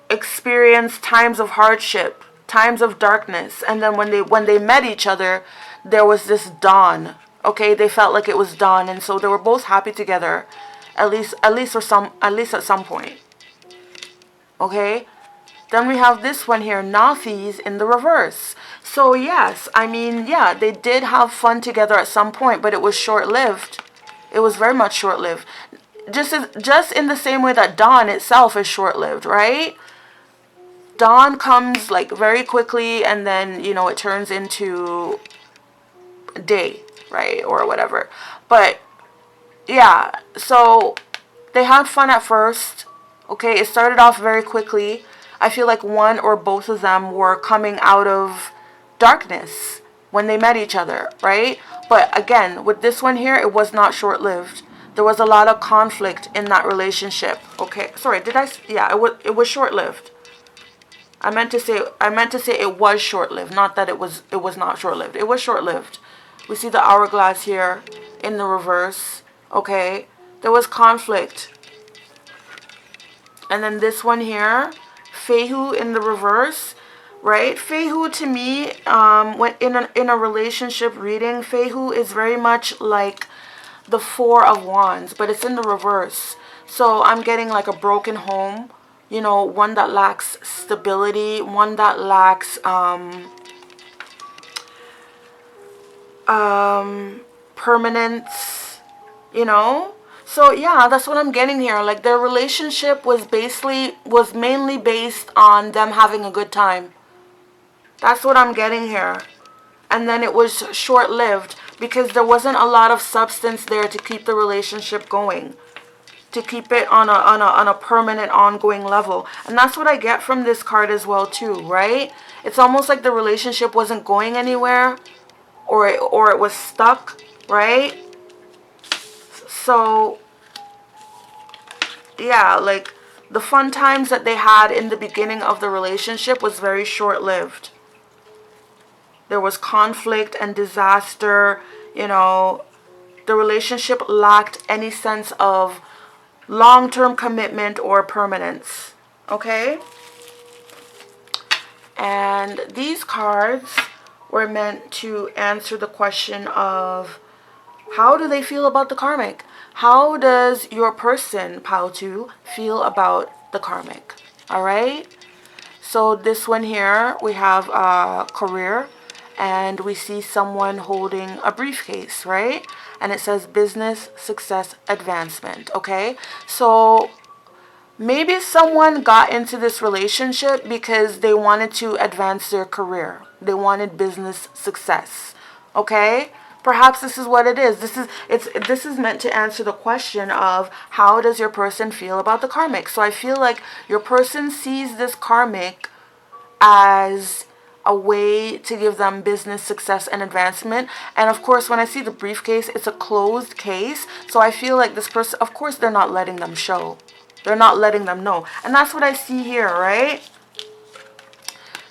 experienced times of hardship, times of darkness, and then when they met each other, there was this dawn. Okay, they felt like it was dawn, and so they were both happy together, at least at some point. Okay, then we have this one here, Nathi's in the reverse. So yes, I mean, yeah, they did have fun together at some point, but it was short-lived. It was very much short-lived. Just in the same way that dawn itself is short-lived, right? Dawn comes like very quickly, and then, you know, it turns into day, right, or whatever. But yeah, so they had fun at first. Okay, it started off very quickly. I feel like one or both of them were coming out of darkness when they met each other, right? But again, with this one here, it was not short-lived. There was a lot of conflict in that relationship. Okay, sorry, yeah, it was short-lived. I meant to say it was short-lived, not that it was not short-lived. It was short-lived. We see the hourglass here in the reverse. Okay, there was conflict. And then this one here, Fehu in the reverse, right? Fehu to me, when in a relationship reading, Fehu is very much like the Four of Wands, but it's in the reverse. So I'm getting like a broken home, you know, one that lacks stability, one that lacks permanence, you know. So yeah, that's what I'm getting here. Like, their relationship was mainly based on them having a good time. That's what I'm getting here. And then it was short-lived because there wasn't a lot of substance there to keep the relationship going, to keep it on a permanent, ongoing level. And that's what I get from this card as well too, right? It's almost like the relationship wasn't going anywhere, or it was stuck, right? So yeah, like, the fun times that they had in the beginning of the relationship was very short-lived. There was conflict and disaster, you know. The relationship lacked any sense of long-term commitment or permanence, okay? And these cards were meant to answer the question of, how do they feel about the karmic? How does your person, Pautu, feel about the karmic? All right? So this one here, we have career, and we see someone holding a briefcase, right? And it says business, success, advancement, okay? So maybe someone got into this relationship because they wanted to advance their career. They wanted business success, okay? Perhaps this is what it is. This is meant to answer the question of, how does your person feel about the karmic? So I feel like your person sees this karmic as a way to give them business success and advancement. And of course, when I see the briefcase, it's a closed case. So I feel like this person, of course, they're not letting them show. They're not letting them know. And that's what I see here, right?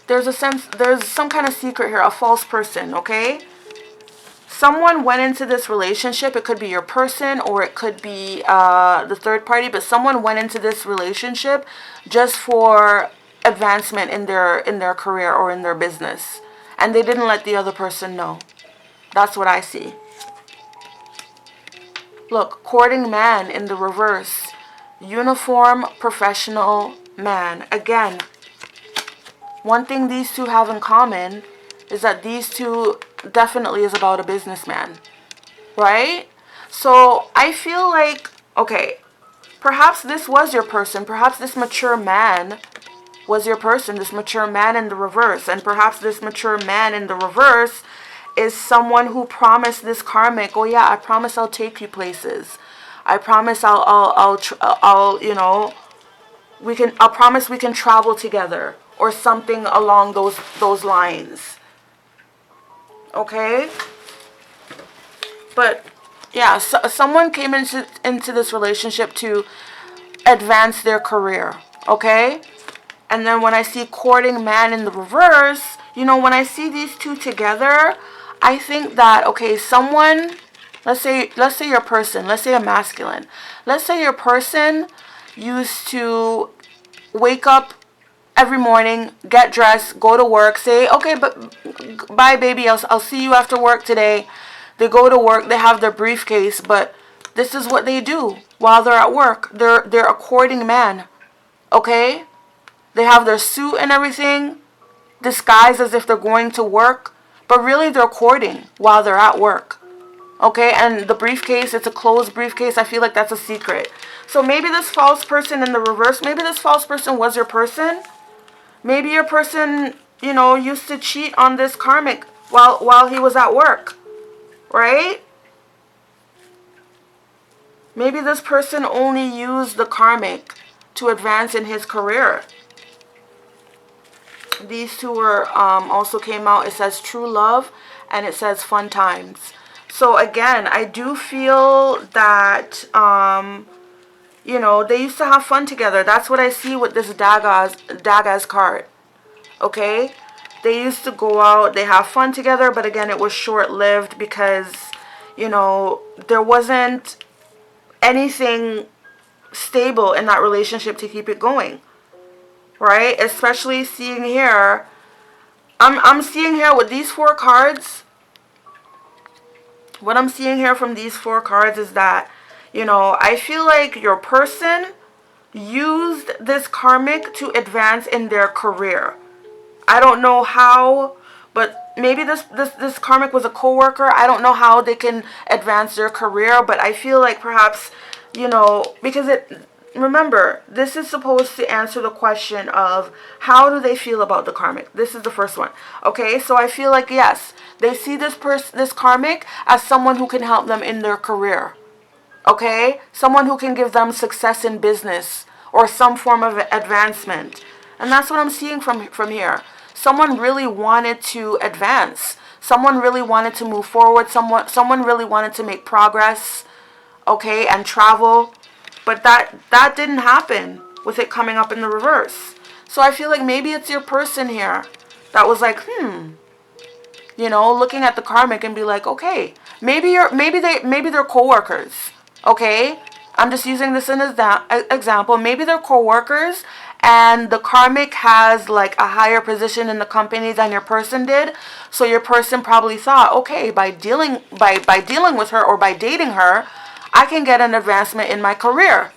There's some kind of secret here, a false person, okay? Someone went into this relationship. It could be your person or it could be the third party, but someone went into this relationship just for advancement in their career or in their business, and they didn't let the other person know. That's what I see. Look, courting man in the reverse. Uniform, professional man. Again, one thing these two have in common is that these two definitely is about a businessman, right? So I feel like, okay, perhaps this was your person. Perhaps this mature man was your person, this mature man in the reverse. And perhaps this mature man in the reverse is someone who promised this karmic, oh yeah, I promise I'll take you places. I promise I'll you know, I'll promise we can travel together, or something along those lines. Okay? But yeah, someone came into this relationship to advance their career, okay? And then when I see courting man in the reverse, you know, when I see these two together, I think that, okay, someone, let's say your person, let's say a masculine, let's say your person used to wake up every morning, get dressed, go to work, say, okay, but bye baby, I'll see you after work today. They go to work, they have their briefcase, but this is what they do while they're at work. They're a courting man, okay? They have their suit and everything, disguised as if they're going to work, but really they're courting while they're at work. Okay, and the briefcase, it's a closed briefcase. I feel like that's a secret. So maybe this false person in the reverse, maybe this false person was your person. Maybe your person, you know, used to cheat on this karmic while he was at work, right? Maybe this person only used the karmic to advance in his career. These two were also came out. It says true love and it says fun times. So again, I do feel that, you know, they used to have fun together. That's what I see with this Dagaz card. Okay? They used to go out, they have fun together, but again, it was short-lived because, you know, there wasn't anything stable in that relationship to keep it going. Right? Especially seeing here, I'm seeing here with these four cards, what I'm seeing here from these four cards is that, you know, I feel like your person used this karmic to advance in their career. I don't know how, but maybe this karmic was a coworker. I don't know how they can advance their career, but I feel like perhaps, you know, because remember, this is supposed to answer the question of how do they feel about the karmic. This is the first one. Okay, so I feel like, yes, they see this karmic as someone who can help them in their career. Okay, someone who can give them success in business or some form of advancement. And that's what I'm seeing from here. Someone really wanted to advance. Someone really wanted to move forward. Someone really wanted to make progress. Okay, and travel. But that didn't happen with it coming up in the reverse. So I feel like maybe it's your person here that was like, you know, looking at the karmic and be like, okay, maybe they're coworkers. Okay, I'm just using this as an example. Maybe they're co-workers and the karmic has like a higher position in the company than your person did. So your person probably thought, okay, by dealing with her or by dating her, I can get an advancement in my career.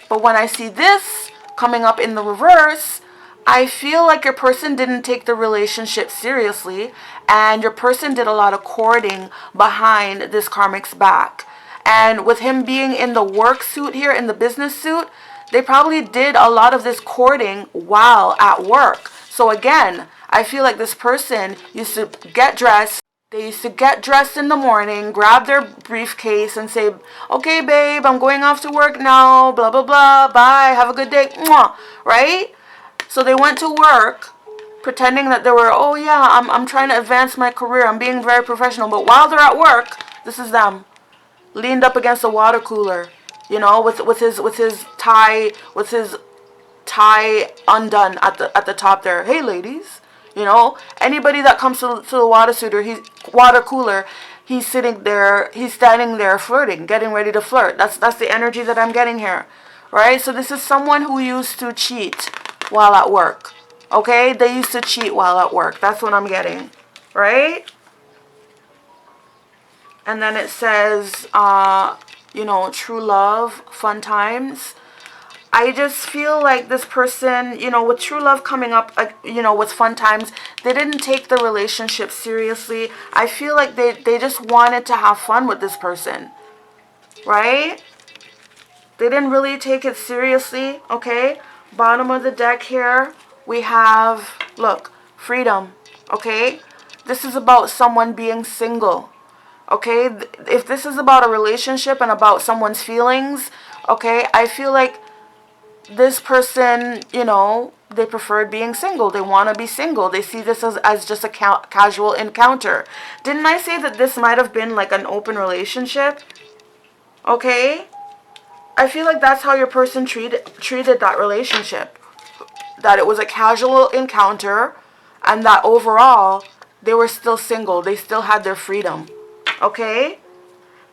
But when I see this coming up in the reverse, I feel like your person didn't take the relationship seriously and your person did a lot of courting behind this karmic's back. And with him being in the work suit here, in the business suit, they probably did a lot of this courting while at work. So again, I feel like this person used to get dressed. They used to get dressed in the morning, grab their briefcase and say, okay, babe, I'm going off to work now, blah, blah, blah, bye, have a good day, mwah, right? So they went to work pretending that they were, oh yeah, I'm trying to advance my career, I'm being very professional. But while they're at work, this is them, leaned up against a water cooler, you know, with his tie undone at the top there. Hey ladies, you know, anybody that comes to the water cooler, he's standing there flirting, getting ready to flirt. That's the energy that I'm getting here, right? So this is someone who used to cheat while at work. Okay, they used to cheat while at work. That's what I'm getting, right? And then it says, you know, true love, fun times. I just feel like this person, you know, with true love coming up, you know, with fun times, they didn't take the relationship seriously. I feel like they just wanted to have fun with this person, right? They didn't really take it seriously, okay? Bottom of the deck here, we have, look, freedom, okay? This is about someone being single, okay? If this is about a relationship and about someone's feelings, okay, I feel like this person, you know, they preferred being single. They want to be single. They see this as just a casual encounter. Didn't I say that this might have been like an open relationship? Okay? I feel like that's how your person treated that relationship. That it was a casual encounter and that overall they were still single. They still had their freedom. Okay?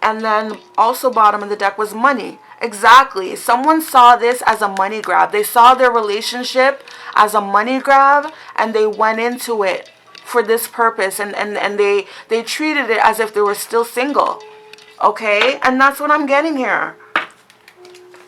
And then also bottom of the deck was money. Exactly. Someone saw this as a money grab. They saw their relationship as a money grab and they went into it for this purpose and they treated it as if they were still single. Okay? And that's what I'm getting here.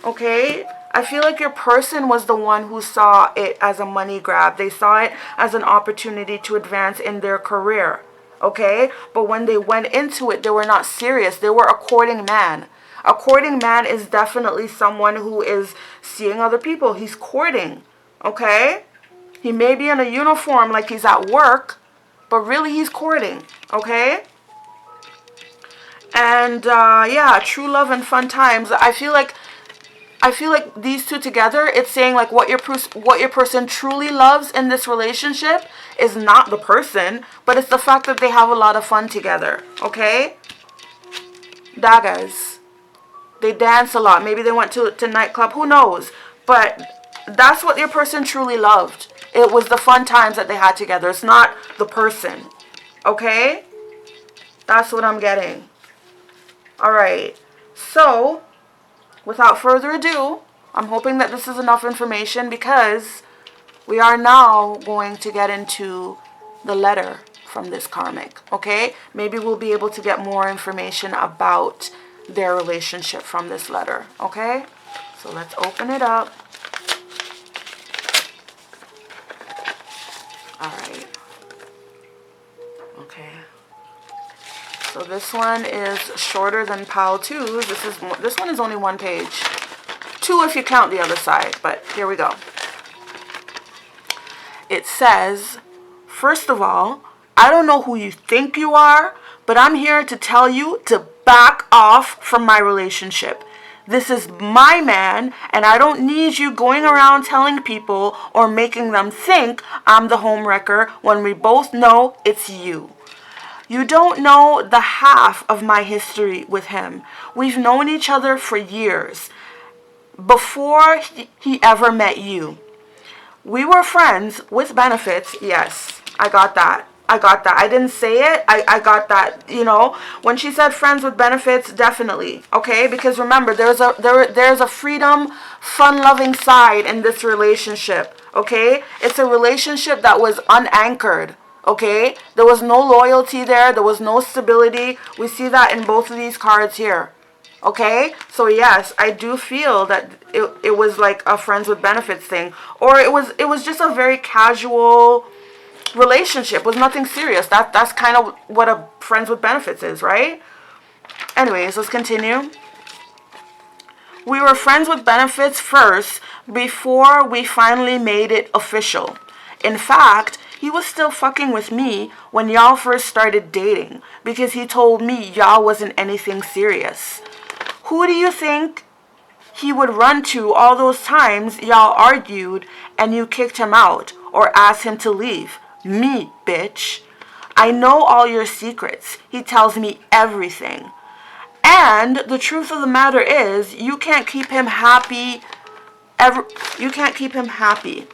Okay? I feel like your person was the one who saw it as a money grab. They saw it as an opportunity to advance in their career. Okay? But when they went into it, they were not serious. They were a courting man. A courting man is definitely someone who is seeing other people. He's courting. Okay? He may be in a uniform like he's at work, but really he's courting. Okay? And yeah, true love and fun times. I feel like these two together, it's saying like what your person truly loves in this relationship is not the person, but it's the fact that they have a lot of fun together. Okay? Daggers. They dance a lot. Maybe they went to nightclub. Who knows? But that's what your person truly loved. It was the fun times that they had together. It's not the person. Okay? That's what I'm getting. All right. So, without further ado, I'm hoping that this is enough information because we are now going to get into the letter from this karmic. Okay? Maybe we'll be able to get more information about their relationship from this letter. Okay? So let's open it up. Alright. Okay. So this one is shorter than pile 2. This one is only 1 page. 2 if you count the other side, but here we go. It says, first of all, I don't know who you think you are, but I'm here to tell you to back off from my relationship. This is my man, and I don't need you going around telling people or making them think I'm the homewrecker when we both know it's you. You don't know the half of my history with him. We've known each other for years, before he ever met you. We were friends with benefits. Yes, I got that. I didn't say it. I got that, you know. When she said friends with benefits, definitely. Okay? Because remember, there's a freedom, fun-loving side in this relationship. Okay? It's a relationship that was unanchored. Okay? There was no loyalty there. There was no stability. We see that in both of these cards here. Okay? So yes, I do feel that it was like a friends with benefits thing. Or it was just a very casual relationship. Was nothing serious. That's kind of what a friends with benefits is, right? Anyways, let's continue. We were friends with benefits first before we finally made it official. In fact, he was still fucking with me when y'all first started dating because he told me y'all wasn't anything serious. Who do you think he would run to all those times y'all argued and you kicked him out or asked him to leave? Me, bitch. I know all your secrets. He tells me everything. And the truth of the matter is, you can't keep him happy. You can't keep him happy.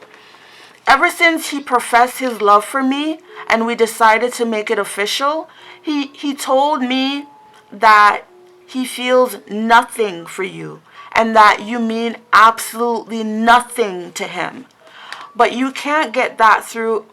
Ever since he professed his love for me and we decided to make it official, he told me that he feels nothing for you and that you mean absolutely nothing to him. But you can't get that through,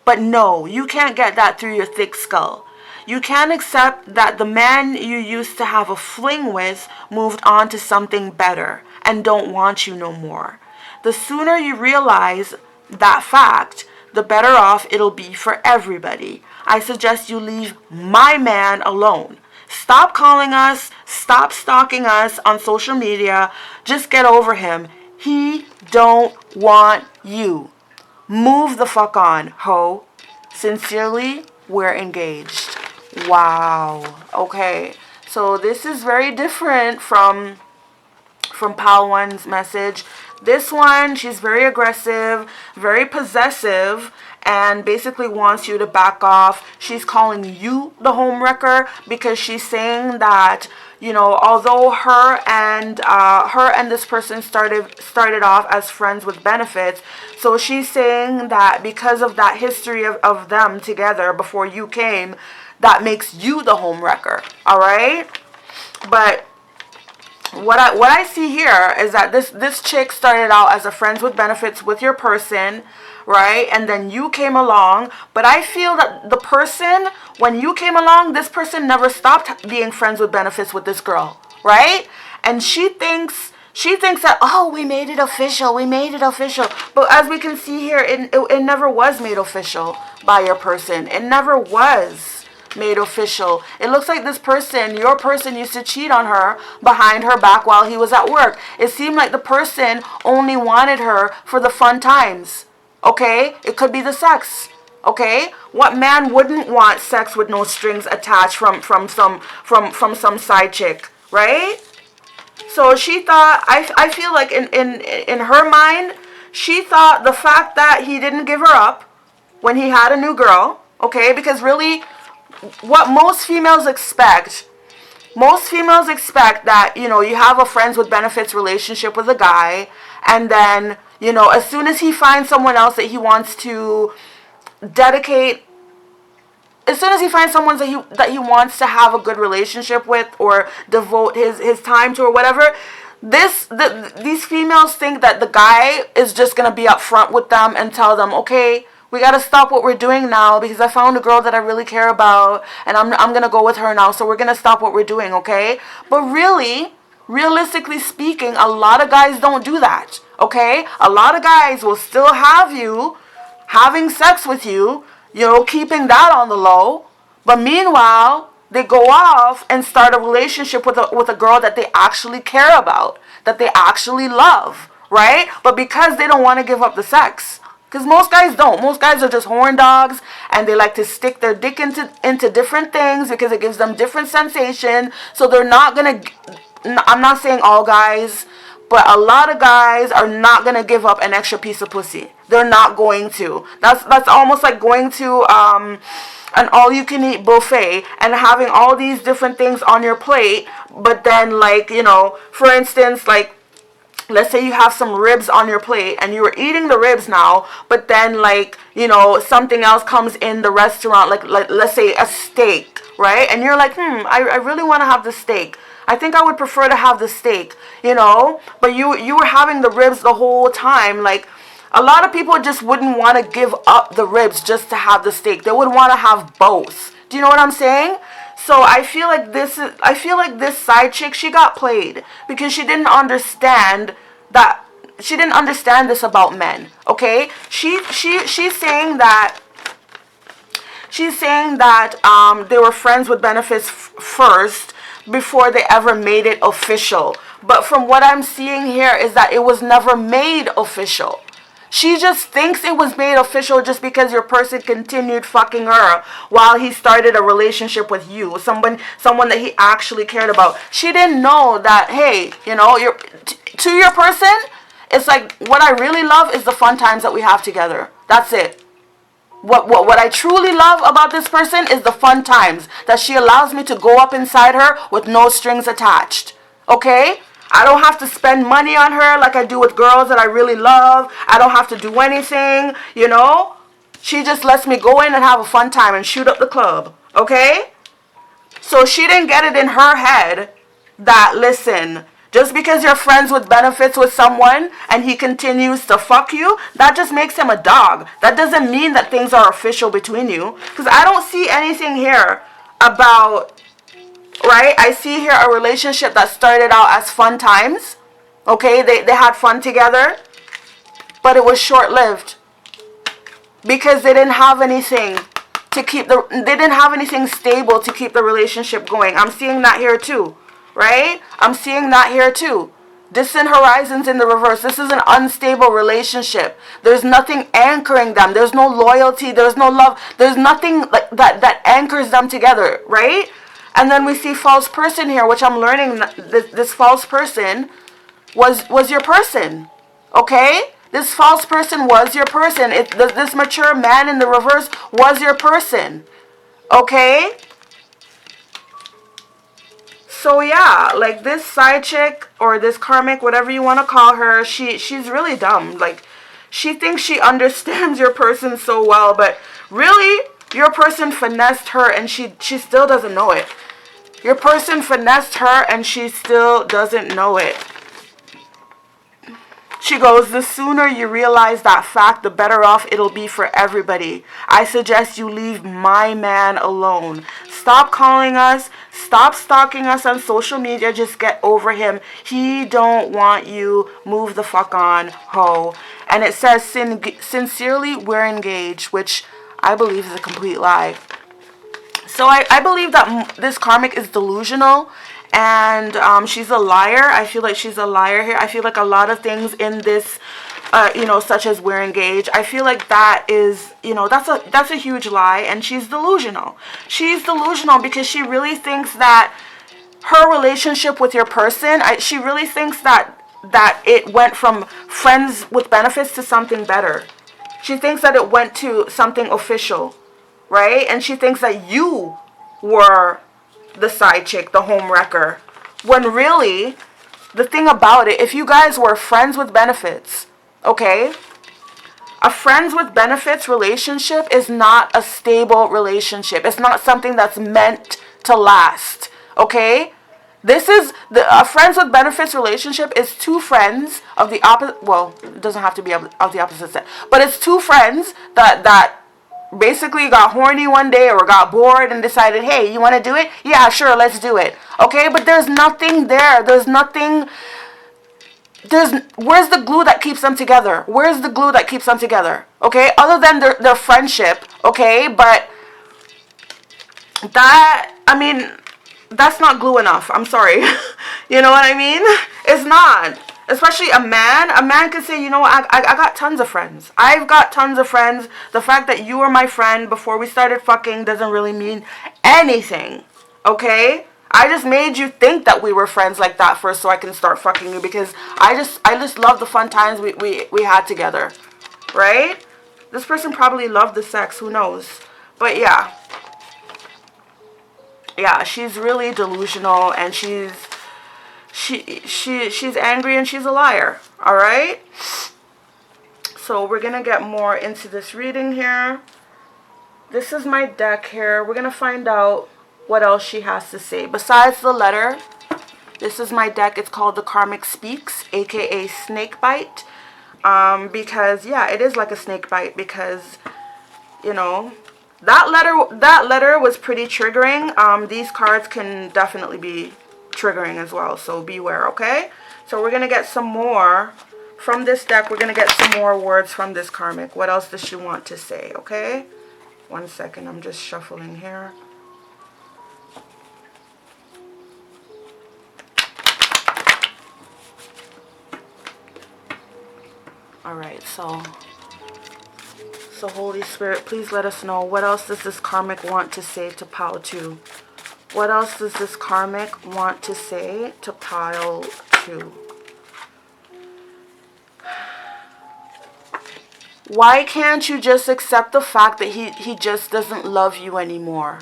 but no, you can't get that through your thick skull. You can't accept that the man you used to have a fling with moved on to something better and don't want you no more. The sooner you realize that fact, the better off it'll be for everybody. I suggest you leave my man alone. Stop calling us, stop stalking us on social media. Just get over him. He don't want you. Move the fuck on, ho. Sincerely, we're engaged. Wow. Okay. So this is very different from Pal 1's message. This one, she's very aggressive, very possessive, and basically wants you to back off. She's calling you the homewrecker because she's saying that, you know, although her and this person started off as friends with benefits, so she's saying that because of that history of them together before you came, that makes you the homewrecker. All right, but what I see here is that this chick started out as a friends with benefits with your person, right? And then you came along, but I feel that the person, when you came along, this person never stopped being friends with benefits with this girl, right? And she thinks that, oh, we made it official. But as we can see here, it never was made official by your person. It never was made official. It looks like this person, your person, used to cheat on her behind her back while he was at work. It seemed like the person only wanted her for the fun times. Okay? It could be the sex. Okay? What man wouldn't want sex with no strings attached from some side chick, right? So she thought, I feel like in her mind, she thought the fact that he didn't give her up when he had a new girl, okay? Because really, what most females expect that, you know, you have a friends with benefits relationship with a guy, and then, you know, as soon as he finds someone else that he wants to dedicate, as soon as he finds someone that he wants to have a good relationship with or devote his time to or whatever, these females think that the guy is just going to be upfront with them and tell them, okay, we got to stop what we're doing now because I found a girl that I really care about and I'm going to go with her now, so we're going to stop what we're doing, okay? But really, realistically speaking, a lot of guys don't do that, okay? A lot of guys will still have you having sex with you, you know, keeping that on the low, but meanwhile, they go off and start a relationship with a girl that they actually care about, that they actually love, right? But because they don't want to give up the sex, because most guys don't. Most guys are just horn dogs, and they like to stick their dick into different things because it gives them different sensation. So they're not going to, I'm not saying all guys, but a lot of guys are not going to give up an extra piece of pussy. They're not going to. That's almost like going to an all-you-can-eat buffet and having all these different things on your plate, but then, like, you know, for instance, like, let's say you have some ribs on your plate and you're eating the ribs now, but then, like, you know, something else comes in the restaurant, like let's say a steak, right? And you're like, I really want to have the steak. I think I would prefer to have the steak, you know? But you were having the ribs the whole time. Like, a lot of people just wouldn't want to give up the ribs just to have the steak. They would want to have both. Do you know what I'm saying? So I feel like this side chick, she got played because she didn't understand this about men. Okay? She's saying that they were friends with benefits first before they ever made it official. But from what I'm seeing here is that it was never made official. She just thinks it was made official just because your person continued fucking her while he started a relationship with you, someone that he actually cared about. She didn't know that, hey, you know, to your person, it's like, what I really love is the fun times that we have together. That's it. What I truly love about this person is the fun times that she allows me to go up inside her with no strings attached. Okay? I don't have to spend money on her like I do with girls that I really love. I don't have to do anything, you know? She just lets me go in and have a fun time and shoot up the club. Okay? So she didn't get it in her head that, listen, just because you're friends with benefits with someone and he continues to fuck you, that just makes him a dog. That doesn't mean that things are official between you. Because I don't see anything here about, right? I see here a relationship that started out as fun times. Okay, they had fun together. But it was short-lived. Because they didn't have anything to keep they didn't have anything stable to keep the relationship going. I'm seeing that here too. Right? I'm seeing that here too. Distant horizons in the reverse. This is an unstable relationship. There's nothing anchoring them. There's no loyalty. There's no love. There's nothing like that anchors them together. Right? And then we see false person here, which I'm learning this false person was your person. Okay? This false person was your person. This mature man in the reverse was your person. Okay? So yeah, like this side chick or this karmic, whatever you want to call her, she's really dumb. Like, she thinks she understands your person so well, but really, your person finessed her and she still doesn't know it. Your person finessed her and she still doesn't know it. She goes, the sooner you realize that fact, the better off it'll be for everybody. I suggest you leave my man alone. Stop calling us. Stop stalking us on social media. Just get over him. He don't want you. Move the fuck on, ho. And it says, sincerely, we're engaged, which I believe is a complete lie. So I believe that this karmic is delusional. And she's a liar. I feel like she's a liar here. I feel like a lot of things in this, such as we're engaged, I feel like that is, that's a huge lie. And she's delusional. She's delusional because she really thinks that her relationship with your person, she really thinks that it went from friends with benefits to something better. She thinks that it went to something official, right? And she thinks that you were the side chick, the home wrecker, when really, the thing about it, if you guys were friends with benefits, okay, a friends with benefits relationship is not a stable relationship. It's not something that's meant to last, okay? This is, a friends with benefits relationship is two friends of the opposite, well, it doesn't have to be of the opposite sex, but it's two friends that basically got horny one day or got bored and decided, hey, you want to do it? Yeah, sure, let's do it. Okay, but there's nothing there. There's nothing. Where's the glue that keeps them together? Where's the glue that keeps them together? Okay, other than their friendship. Okay, but that's not glue enough. I'm sorry. You know what I mean? It's not. Especially a man could say, you know what, I got tons of friends. I've got tons of friends. The fact that you were my friend before we started fucking doesn't really mean anything. Okay? I just made you think that we were friends like that first so I can start fucking you because I just love the fun times we had together. Right? This person probably loved the sex, who knows? But yeah. Yeah, she's really delusional and she's angry and she's a liar. All right, so we're gonna get more into this reading here. This is my deck here. We're gonna find out what else she has to say besides the letter. This is my deck. It's called the Karmic Speaks, aka Snake Bite, because yeah, it is like a snake bite because that letter was pretty triggering. These cards can definitely be triggering as well, so beware. Okay, so we're gonna get some more from this deck. We're gonna get some more words from this karmic. What else does she want to say? Okay, one second, I'm just shuffling here. All right, so Holy Spirit, please let us know, what else does this karmic want to say to pile 2? What else does this karmic want to say to pile 2? Why can't you just accept the fact that he just doesn't love you anymore?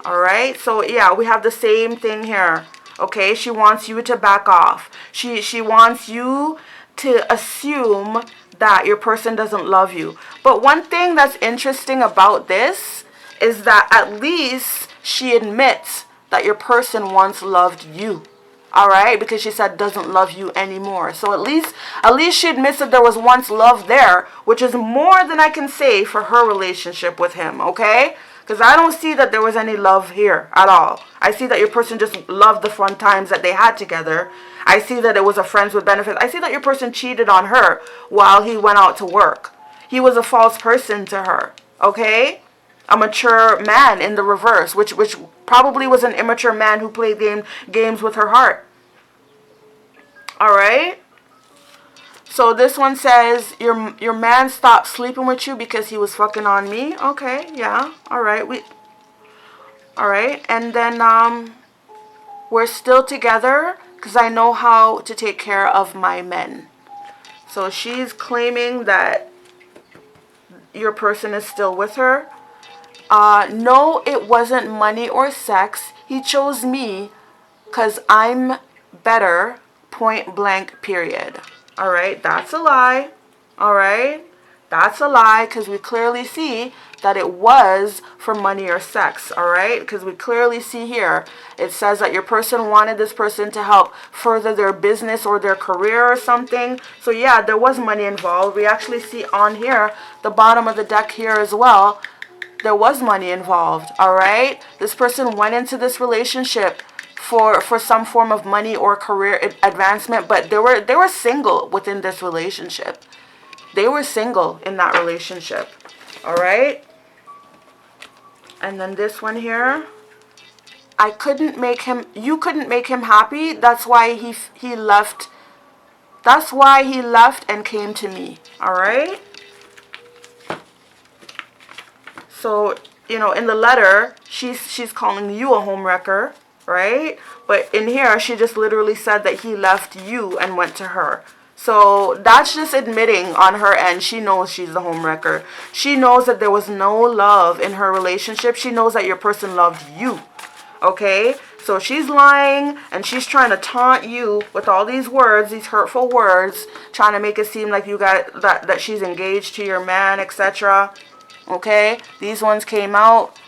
All right, so yeah, we have the same thing here. Okay, she wants you to back off. She wants you to assume that your person doesn't love you. But one thing that's interesting about this is that at least she admits that your person once loved you. All right, because she said doesn't love you anymore. So at least she admits that there was once love there, which is more than I can say for her relationship with him, okay? Because I don't see that there was any love here at all. I see that your person just loved the fun times that they had together. I see that it was a friends with benefits. I see that your person cheated on her while he went out to work. He was a false person to her, okay? A mature man in the reverse, which probably was an immature man who played games with her heart. All right? So this one says, your man stopped sleeping with you because he was fucking on me. Okay, yeah. All right. All right. And then we're still together because I know how to take care of my men. So she's claiming that your person is still with her. No, it wasn't money or sex. He chose me because I'm better, point blank, period. All right, that's a lie. All right, that's a lie because we clearly see that it was for money or sex. All right, because we clearly see here it says that your person wanted this person to help further their business or their career or something. So yeah, there was money involved. We actually see on here, the bottom of the deck here as well, there was money involved. All right, this person went into this relationship for some form of money or career advancement, but they were single within this relationship. They were single in that relationship. All right. And then this one here, you couldn't make him happy. That's why he left. That's why he left and came to me. All right. So, in the letter, she's calling you a homewrecker, right? But in here, she just literally said that he left you and went to her. So that's just admitting on her end. She knows she's the homewrecker. She knows that there was no love in her relationship. She knows that your person loved you, okay? So she's lying and she's trying to taunt you with all these words, these hurtful words, trying to make it seem like you got that she's engaged to your man, etc. Okay? These ones came out.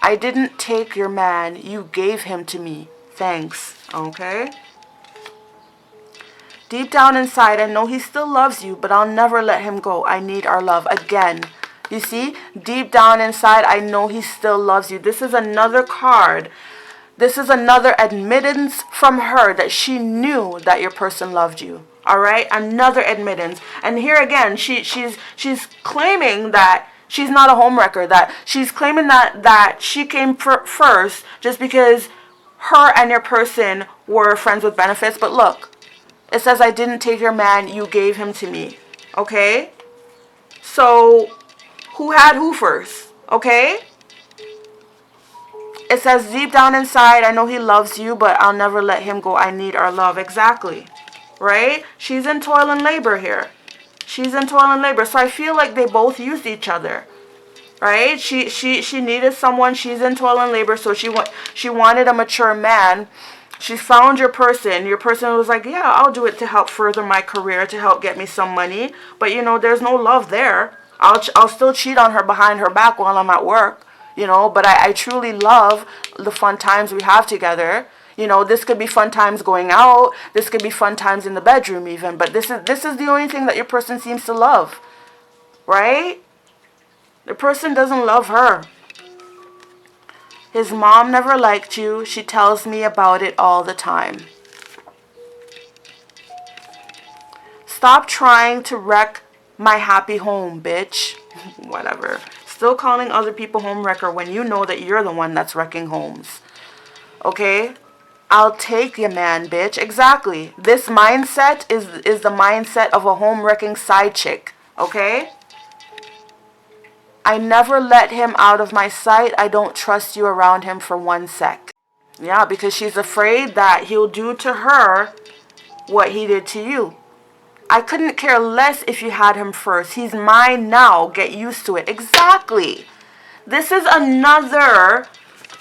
I didn't take your man. You gave him to me. Thanks. Okay? Deep down inside, I know he still loves you, but I'll never let him go. I need our love. Again, you see? Deep down inside, I know he still loves you. This is another card. This is another admittance from her that she knew that your person loved you. All right? Another admittance. And here again, she's claiming that she's not a homewrecker, that she's claiming that she came first just because her and your person were friends with benefits. But look, it says, I didn't take your man, you gave him to me. Okay? So, who had who first? Okay? It says, deep down inside, I know he loves you, but I'll never let him go. I need our love. Exactly. Right? She's in toil and labor here. She's in toil and labor. So I feel like they both used each other. Right? She needed someone. She's in toil and labor. So she wanted a mature man. She found your person. Your person was like, yeah, I'll do it to help further my career, to help get me some money. But, there's no love there. I'll still cheat on her behind her back while I'm at work. But I truly love the fun times we have together. This could be fun times going out. This could be fun times in the bedroom even. But this is the only thing that your person seems to love. Right? The person doesn't love her. His mom never liked you. She tells me about it all the time. Stop trying to wreck my happy home, bitch. Whatever. Still calling other people homewrecker when you know that you're the one that's wrecking homes. Okay? I'll take you, man, bitch. Exactly. This mindset is the mindset of a home-wrecking side chick. Okay? I never let him out of my sight. I don't trust you around him for 1 sec. Yeah, because she's afraid that he'll do to her what he did to you. I couldn't care less if you had him first. He's mine now. Get used to it. Exactly. This is another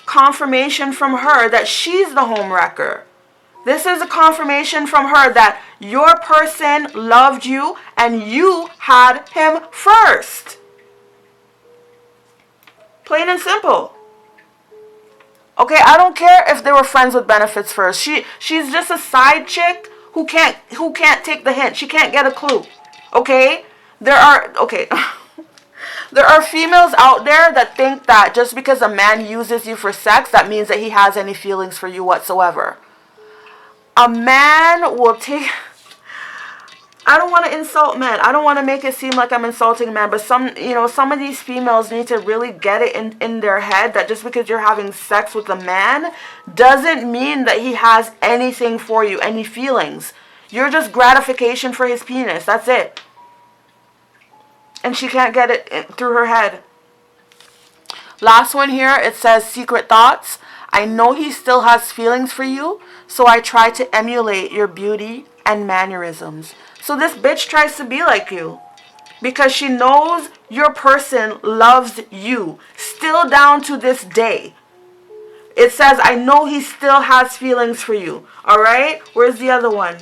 confirmation from her that she's the homewrecker. This is a confirmation from her that your person loved you and you had him first. Plain and simple. Okay, I don't care if they were friends with benefits first. She's just a side chick who can't take the hint. She can't get a clue. Okay? There are females out there that think that just because a man uses you for sex, that means that he has any feelings for you whatsoever. A man will take... I don't want to insult men. I don't want to make it seem like I'm insulting men, but some of these females need to really get it in their head that just because you're having sex with a man doesn't mean that he has anything for you, any feelings. You're just gratification for his penis. That's it. And she can't get it through her head. Last one here, it says secret thoughts. I know he still has feelings for you, so I try to emulate your beauty and mannerisms. So this bitch tries to be like you because she knows your person loves you still down to this day. It says, I know he still has feelings for you. All right? Where's the other one?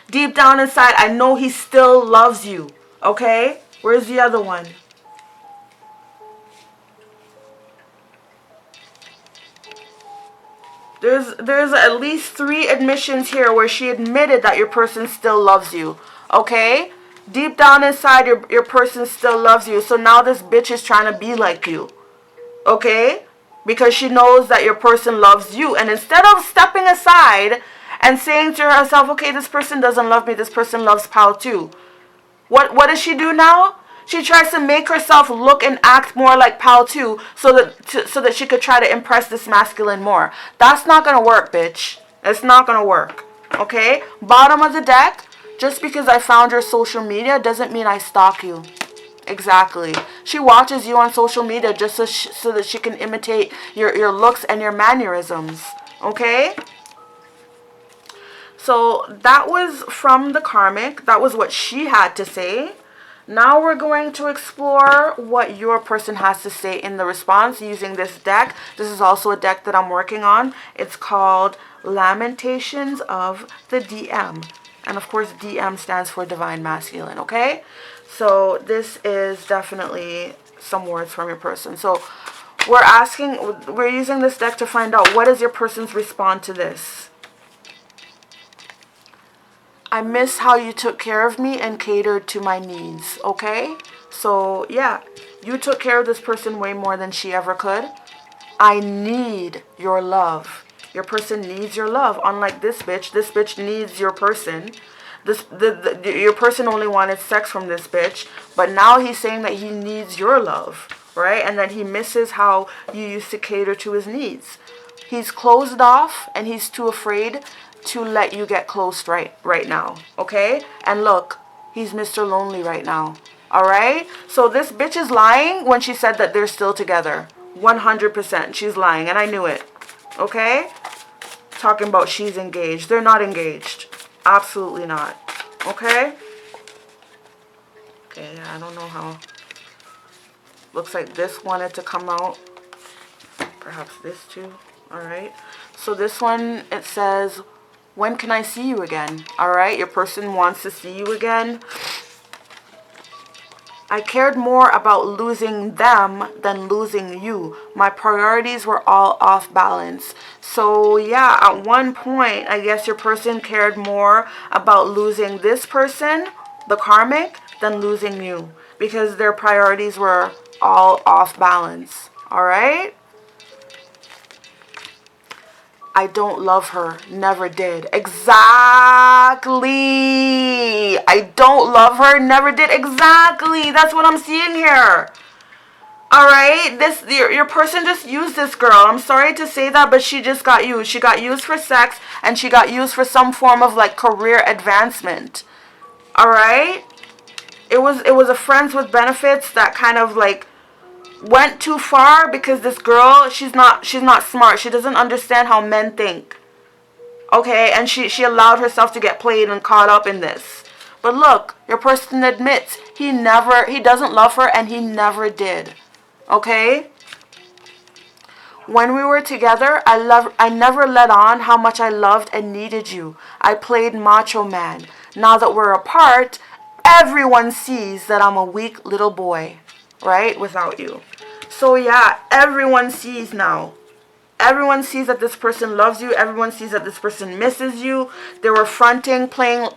Deep down inside, I know he still loves you. Okay? Where's the other one? There's at least 3 admissions here where she admitted that your person still loves you. Okay? Deep down inside, your person still loves you. So now this bitch is trying to be like you. Okay? Because she knows that your person loves you. And instead of stepping aside and saying to herself, okay, this person doesn't love me, this person loves Pal too. What does she do now? She tries to make herself look and act more like Pal too, so that she could try to impress this masculine more. That's not going to work, bitch. It's not going to work. Okay? Bottom of the deck, just because I found your social media doesn't mean I stalk you. Exactly. She watches you on social media just so that she can imitate your looks and your mannerisms. Okay? So that was from the karmic. That was what she had to say. Now we're going to explore what your person has to say in the response using this deck. This is also a deck that I'm working on. It's called Lamentations of the DM. And of course, DM stands for Divine Masculine, okay? So this is definitely some words from your person. So we're using this deck to find out what is your person's response to this. I miss how you took care of me and catered to my needs, okay? So, yeah, you took care of this person way more than she ever could. I need your love. Your person needs your love. Unlike this bitch needs your person. Your person only wanted sex from this bitch, but now he's saying that he needs your love, right? And that he misses how you used to cater to his needs. He's closed off and he's too afraid to let you get close right now, okay? And look, he's Mr. Lonely right now, all right? So this bitch is lying when she said that they're still together. 100%, she's lying, and I knew it, okay? Talking about she's engaged. They're not engaged. Absolutely not, okay? Okay, I don't know how. Looks like this wanted to come out. Perhaps this too, all right? So this one, it says, when can I see you again? All right, your person wants to see you again. I cared more about losing them than losing you. My priorities were all off balance. So yeah, at one point, I guess your person cared more about losing this person, the karmic, than losing you. Because their priorities were all off balance. All right? I don't love her. Never did. Exactly. I don't love her. Never did. Exactly. That's what I'm seeing here. All right. Your person just used this girl. I'm sorry to say that, but she just got used. She got used for sex, and she got used for some form of like career advancement. All right. It was a friends with benefits that kind of like went too far because this girl, she's not smart. She doesn't understand how men think. Okay, and she allowed herself to get played and caught up in this. But look, your person admits he doesn't love her, and he never did. Okay? When we were together, I never let on how much I loved and needed you. I played macho man. Now that we're apart, everyone sees that I'm a weak little boy, right? Without you. So yeah, everyone sees now. Everyone sees that this person loves you. Everyone sees that this person misses you. They were fronting, playing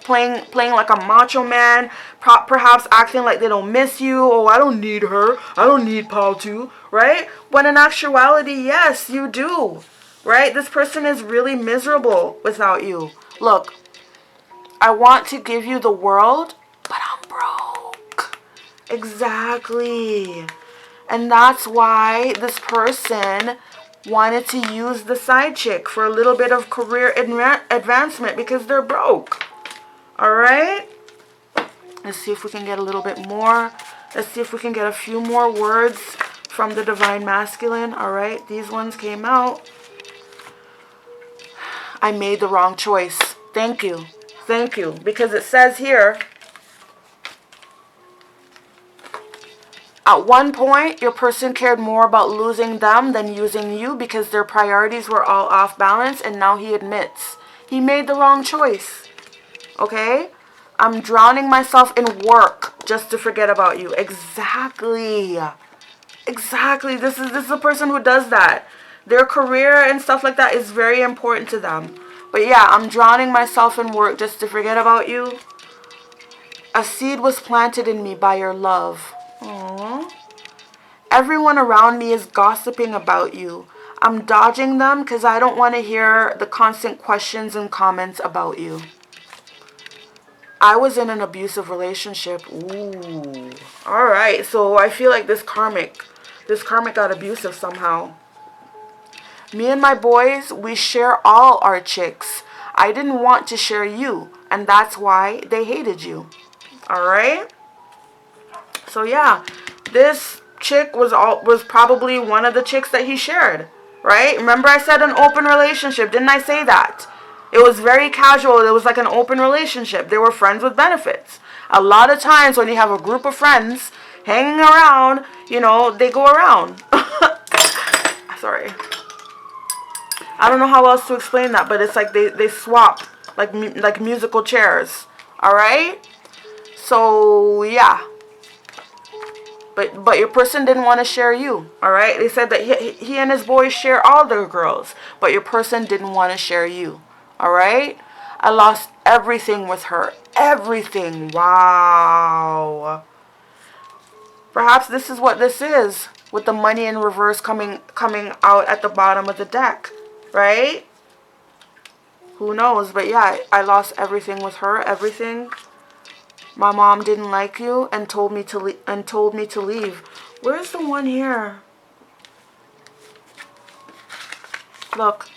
like a macho man, perhaps acting like they don't miss you. Oh, I don't need her. I don't need Paul too, right? When in actuality, yes, you do, right? This person is really miserable without you. Look, I want to give you the world, but I'm broke. Exactly. And that's why this person wanted to use the side chick for a little bit of career advancement because they're broke. Alright? Let's see if we can get a little bit more. Let's see if we can get a few more words from the Divine Masculine. Alright? These ones came out. I made the wrong choice. Thank you. Thank you. Because it says here, at one point, your person cared more about losing them than using you because their priorities were all off balance, and now he admits he made the wrong choice. Okay? I'm drowning myself in work just to forget about you. Exactly. Exactly. This is a person who does that. Their career and stuff like that is very important to them. But yeah, I'm drowning myself in work just to forget about you. A seed was planted in me by your love. Aww. Everyone around me is gossiping about you. I'm dodging them because I don't want to hear the constant questions and comments about you. I was in an abusive relationship. Ooh. Alright, so I feel like this karmic got abusive somehow. Me and my boys, we share all our chicks. I didn't want to share you, and that's why they hated you. Alright? So yeah, this chick was probably one of the chicks that he shared, right? Remember I said an open relationship, didn't I say that? It was very casual. It was like an open relationship. They were friends with benefits. A lot of times when you have a group of friends hanging around, you know, they go around. Sorry. I don't know how else to explain that, but it's like they swap like musical chairs. All right? So, yeah. But your person didn't want to share you, all right? They said that he and his boys share all their girls, but your person didn't want to share you, all right? I lost everything with her. Everything. Wow. Perhaps this is what this is, with the money in reverse coming out at the bottom of the deck, right? Who knows? But yeah, I lost everything with her. Everything. My mom didn't like you and told me to leave. Where's the one here? Look.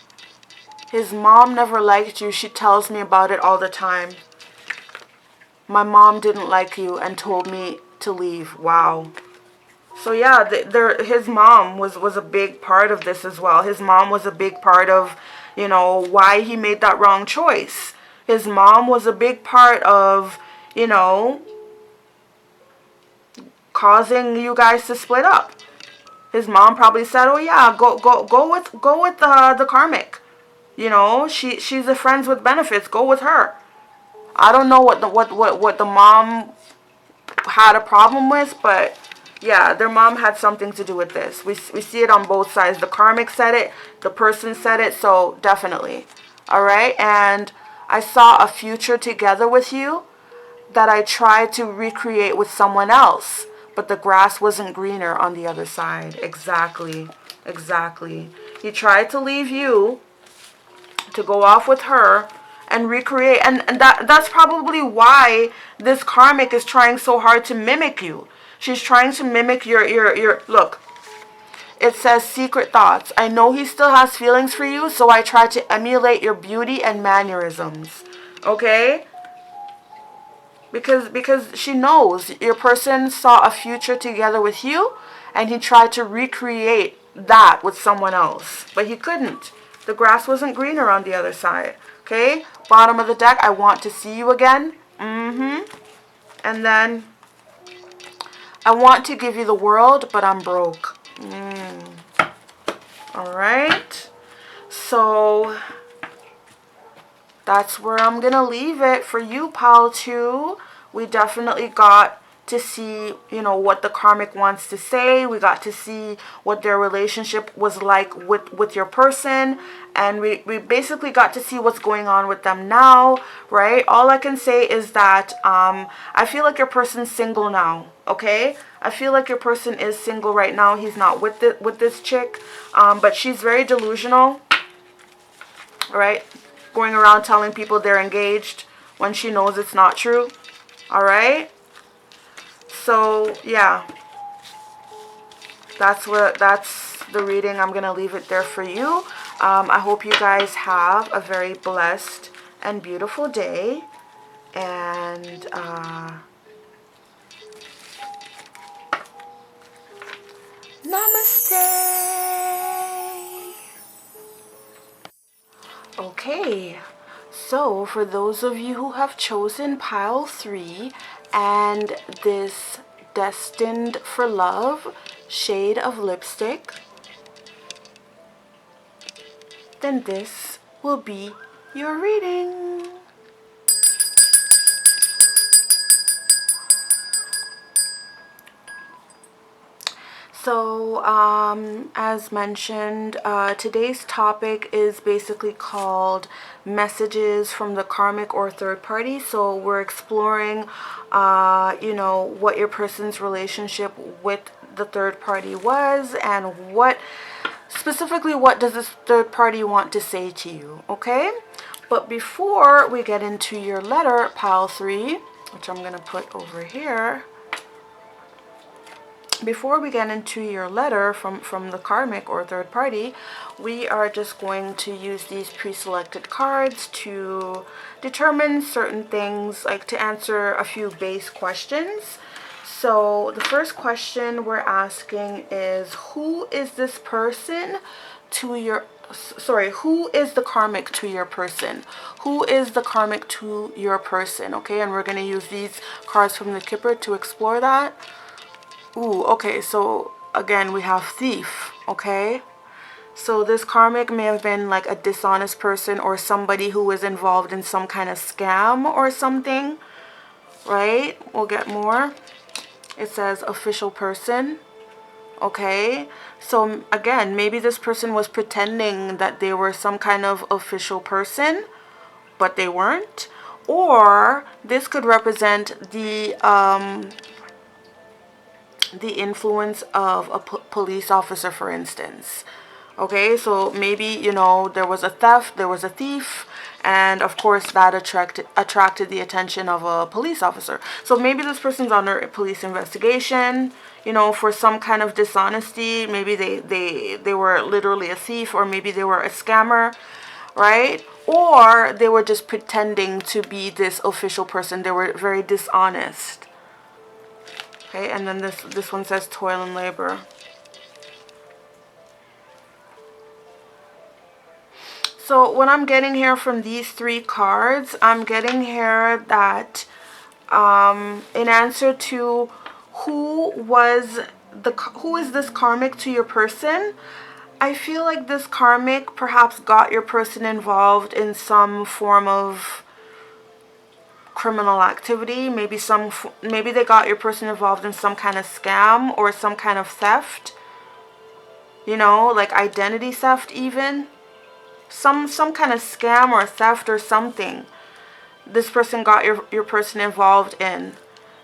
His mom never liked you. She tells me about it all the time. My mom didn't like you and told me to leave. Wow. So yeah, his mom was a big part of this as well. His mom was a big part of, you know, why he made that wrong choice. His mom was a big part of, you know, causing you guys to split up. His mom probably said, "Oh yeah, go with the karmic. You know, she's a friends with benefits. Go with her." I don't know what the mom had a problem with, but yeah, their mom had something to do with this. We see it on both sides. The karmic said it, the person said it, so definitely. All right, and I saw a future together with you that I tried to recreate with someone else, but the grass wasn't greener on the other side. Exactly. Exactly. He tried to leave you to go off with her and recreate, and that's probably why this karmic is trying so hard to mimic you. She's trying to mimic your look. It says secret thoughts. I know he still has feelings for you, so I try to emulate your beauty and mannerisms. Okay? Because she knows your person saw a future together with you, and he tried to recreate that with someone else, but he couldn't. The grass wasn't greener on the other side. Okay, bottom of the deck, I want to see you again. And then I want to give you the world, but I'm broke. All right. So that's where I'm going to leave it for you, pile 2. We definitely got to see, you know, what the karmic wants to say. We got to see what their relationship was like with your person. And we basically got to see what's going on with them now, right? All I can say is that I feel like your person's single now, okay? I feel like your person is single right now. He's not with this chick, but she's very delusional, right? Going around telling people they're engaged when she knows it's not true, all right? So yeah, that's the reading. I'm gonna leave it there for you. I hope you guys have a very blessed and beautiful day, and namaste. Okay, so for those of you who have chosen pile 3 and this Destined for Love shade of lipstick, then this will be your reading. So, as mentioned, today's topic is basically called messages from the karmic or third party. So we're exploring, you know, what your person's relationship with the third party was, and what specifically, what does this third party want to say to you, okay? But before we get into your letter, pile 3, which I'm going to put over here, before we get into your letter from the karmic or third party, we are just going to use these pre-selected cards to determine certain things, like to answer a few base questions. So the first question we're asking is, who is this person to your, sorry, who is the karmic to your person? Who is the karmic to your person? Okay, and we're going to use these cards from the Kipper to explore that. Ooh, okay, so again, we have thief, okay? So this karmic may have been like a dishonest person or somebody who was involved in some kind of scam or something, right? We'll get more. It says official person, okay? So again, maybe this person was pretending that they were some kind of official person, but they weren't. Or this could represent the influence of a police officer, for instance. Okay, so maybe, you know, there was a theft, there was a thief, and of course that attracted the attention of a police officer. So maybe this person's under a police investigation, you know, for some kind of dishonesty. Maybe they were literally a thief, or maybe they were a scammer, right? Or they were just pretending to be this official person. They were very dishonest. Okay, and then this one says toil and labor. So what I'm getting here from these 3 cards, I'm getting here that in answer to who is this karmic to your person, I feel like this karmic perhaps got your person involved in some form of criminal activity. Maybe they got your person involved in some kind of scam or some kind of theft, you know, like identity theft, even some kind of scam or theft or something this person got your person involved in.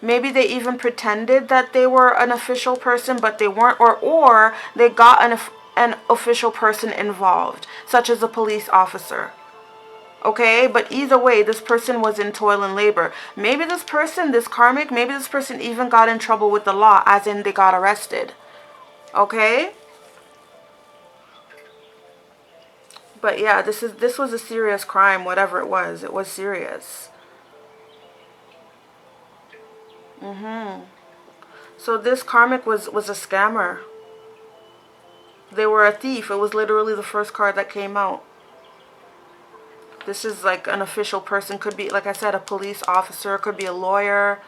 Maybe they even pretended that they were an official person, but they weren't, or they got an official person involved, such as a police officer. Okay, but either way, this person was in toil and labor. Maybe this person, this karmic, maybe this person even got in trouble with the law, as in they got arrested. Okay? But yeah, this was a serious crime, whatever it was. It was serious. So this karmic was a scammer. They were a thief. It was literally the first card that came out. This is like an official person. Could be, like I said, a police officer. Could be a lawyer.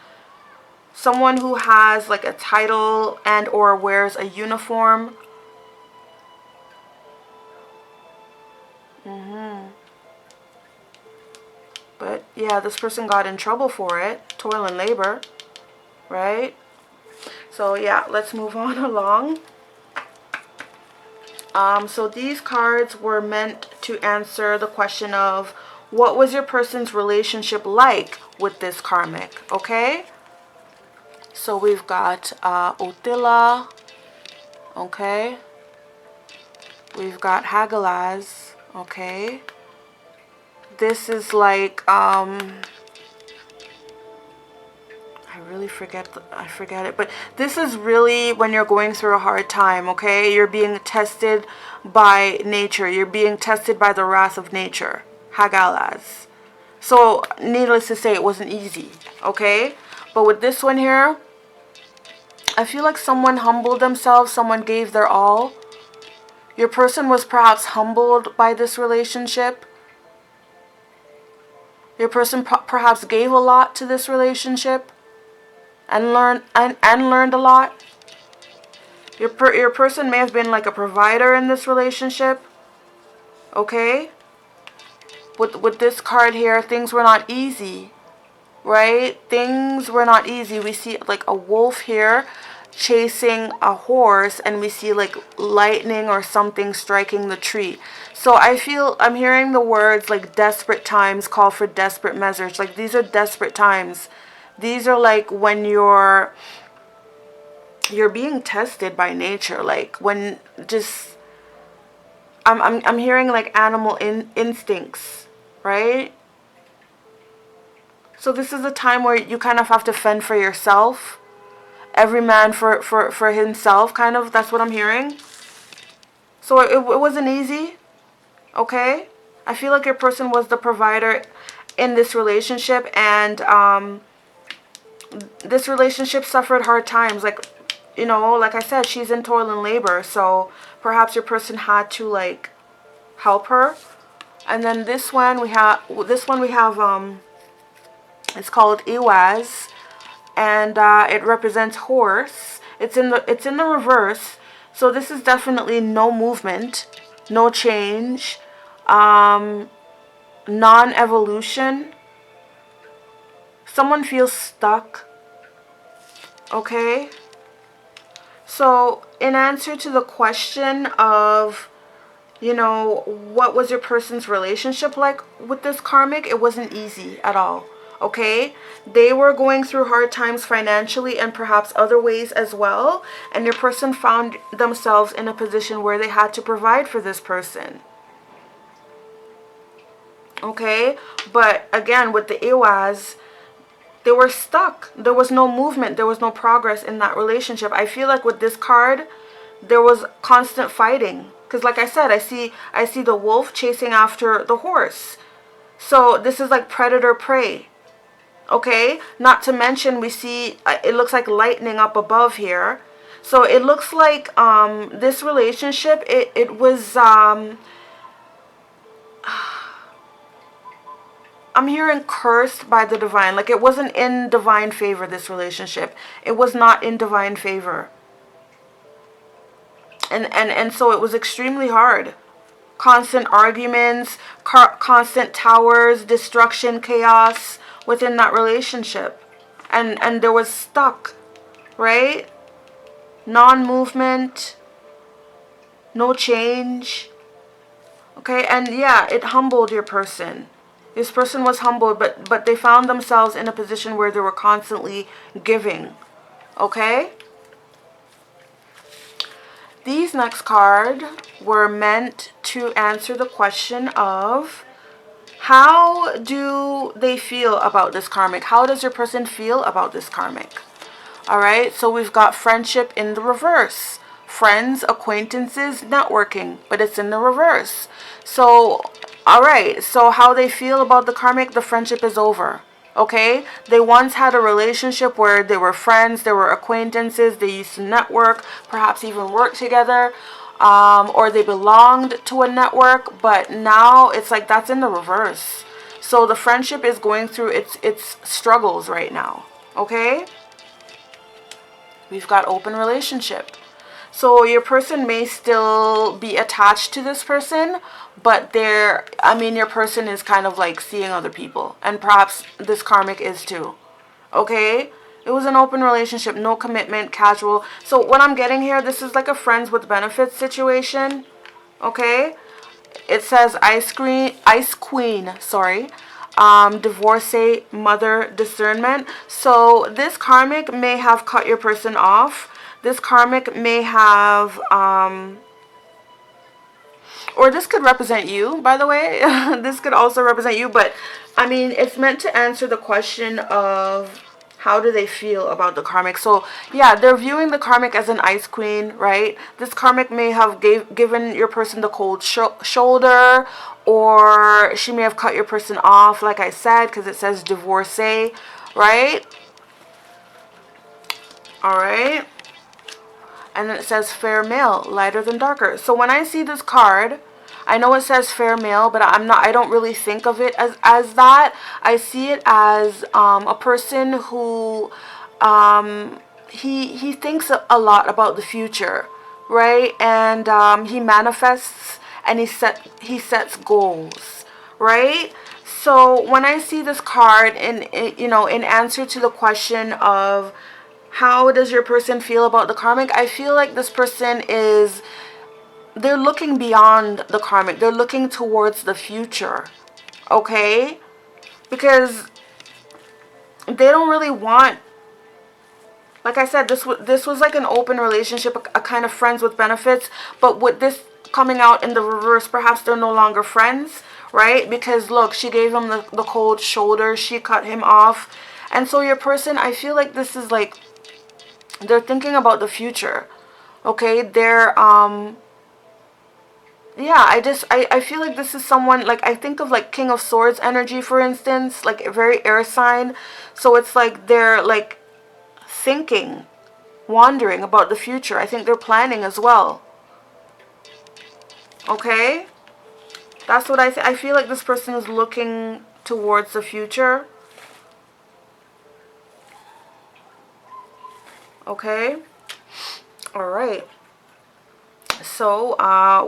Someone who has like a title and or wears a uniform. But yeah, this person got in trouble for it. Toil and labor. Right? So yeah, let's move on along. So these cards were meant to answer the question of what was your person's relationship like with this karmic, okay? So we've got Otila, okay? We've got Hagalaz, okay? This is like, I forget it, but this is really when you're going through a hard time, okay? You're being tested by nature. You're being tested by the wrath of nature. Hagalaz. So, needless to say, it wasn't easy, okay? But with this one here, I feel like someone humbled themselves. Someone gave their all. Your person was perhaps humbled by this relationship. Your person perhaps gave a lot to this relationship. And learned a lot. Your person may have been like a provider in this relationship. Okay? With this card here, things were not easy. Right? Things were not easy. We see like a wolf here chasing a horse, and we see like lightning or something striking the tree. So I'm hearing the words like desperate times call for desperate measures. Like these are desperate times. These are like when you're being tested by nature, like when just I'm hearing like animal instincts, right? So this is a time where you kind of have to fend for yourself. Every man for himself, kind of. That's what I'm hearing. So it wasn't easy, okay? I feel like your person was the provider in this relationship, and this relationship suffered hard times. Like, you know, like I said, she's in toil and labor, so perhaps your person had to like help her. And then this one we have it's called Iwaz, and it represents horse. It's in the reverse, so this is definitely no movement, no change, non-evolution. Someone feels stuck, okay? So in answer to the question of, you know, what was your person's relationship like with this karmic, it wasn't easy at all, okay? They were going through hard times financially and perhaps other ways as well, and your person found themselves in a position where they had to provide for this person. Okay? But again, with the Iwaz, they were stuck. There was no movement. There was no progress in that relationship. I feel like with this card, there was constant fighting. Because like I said, I see the wolf chasing after the horse. So this is like predator-prey. Okay? Not to mention we see, it looks like lightning up above here. So it looks like this relationship, it was... I'm hearing cursed by the divine. Like it wasn't in divine favor, this relationship. It was not in divine favor. And so it was extremely hard. Constant arguments, constant towers, destruction, chaos within that relationship. And there was stuck, right? Non-movement, no change. Okay, and yeah, it humbled your person. This person was humbled, but they found themselves in a position where they were constantly giving. Okay? These next cards were meant to answer the question of how do they feel about this karmic? How does your person feel about this karmic? Alright, so we've got friendship in the reverse. Friends, acquaintances, networking, but it's in the reverse. So... alright, so how they feel about the karmic, the friendship is over, okay? They once had a relationship where they were friends, they were acquaintances, they used to network, perhaps even work together. or they belonged to a network, but now it's like that's in the reverse. So the friendship is going through its struggles right now. Okay? We've got open relationship. So your person may still be attached to this person, but your person is kind of like seeing other people. And perhaps this karmic is too. Okay? It was an open relationship, no commitment, casual. So what I'm getting here, this is like a friends with benefits situation. Okay? It says ice queen, sorry. Divorcee, mother, discernment. So this karmic may have cut your person off. This karmic may have, or this could represent you, by the way. This could also represent you, but I mean, it's meant to answer the question of how do they feel about the karmic. So yeah, they're viewing the karmic as an ice queen, right? This karmic may have given your person the cold shoulder, or she may have cut your person off, like I said, because it says divorcee, right? All right. And then it says fair male, lighter than darker. So when I see this card, I know it says fair male, but I don't really think of it as that. I see it as a person who he thinks a lot about the future, right? And he manifests and he sets goals, right? So when I see this card in answer to the question of how does your person feel about the karmic, I feel like this person they're looking beyond the karmic. They're looking towards the future, okay? Because they don't really want, like I said, this was like an open relationship, a kind of friends with benefits. But with this coming out in the reverse, perhaps they're no longer friends, right? Because look, she gave him the cold shoulder. She cut him off. And so your person, I feel like this is like, they're thinking about the future, okay? They're, yeah, I feel like this is someone, like, I think of, like, King of Swords energy, for instance, like, a very air sign. So it's like they're, like, thinking, wondering about the future. I think they're planning as well. Okay? That's what I feel like this person is looking towards the future. Okay? All right. So,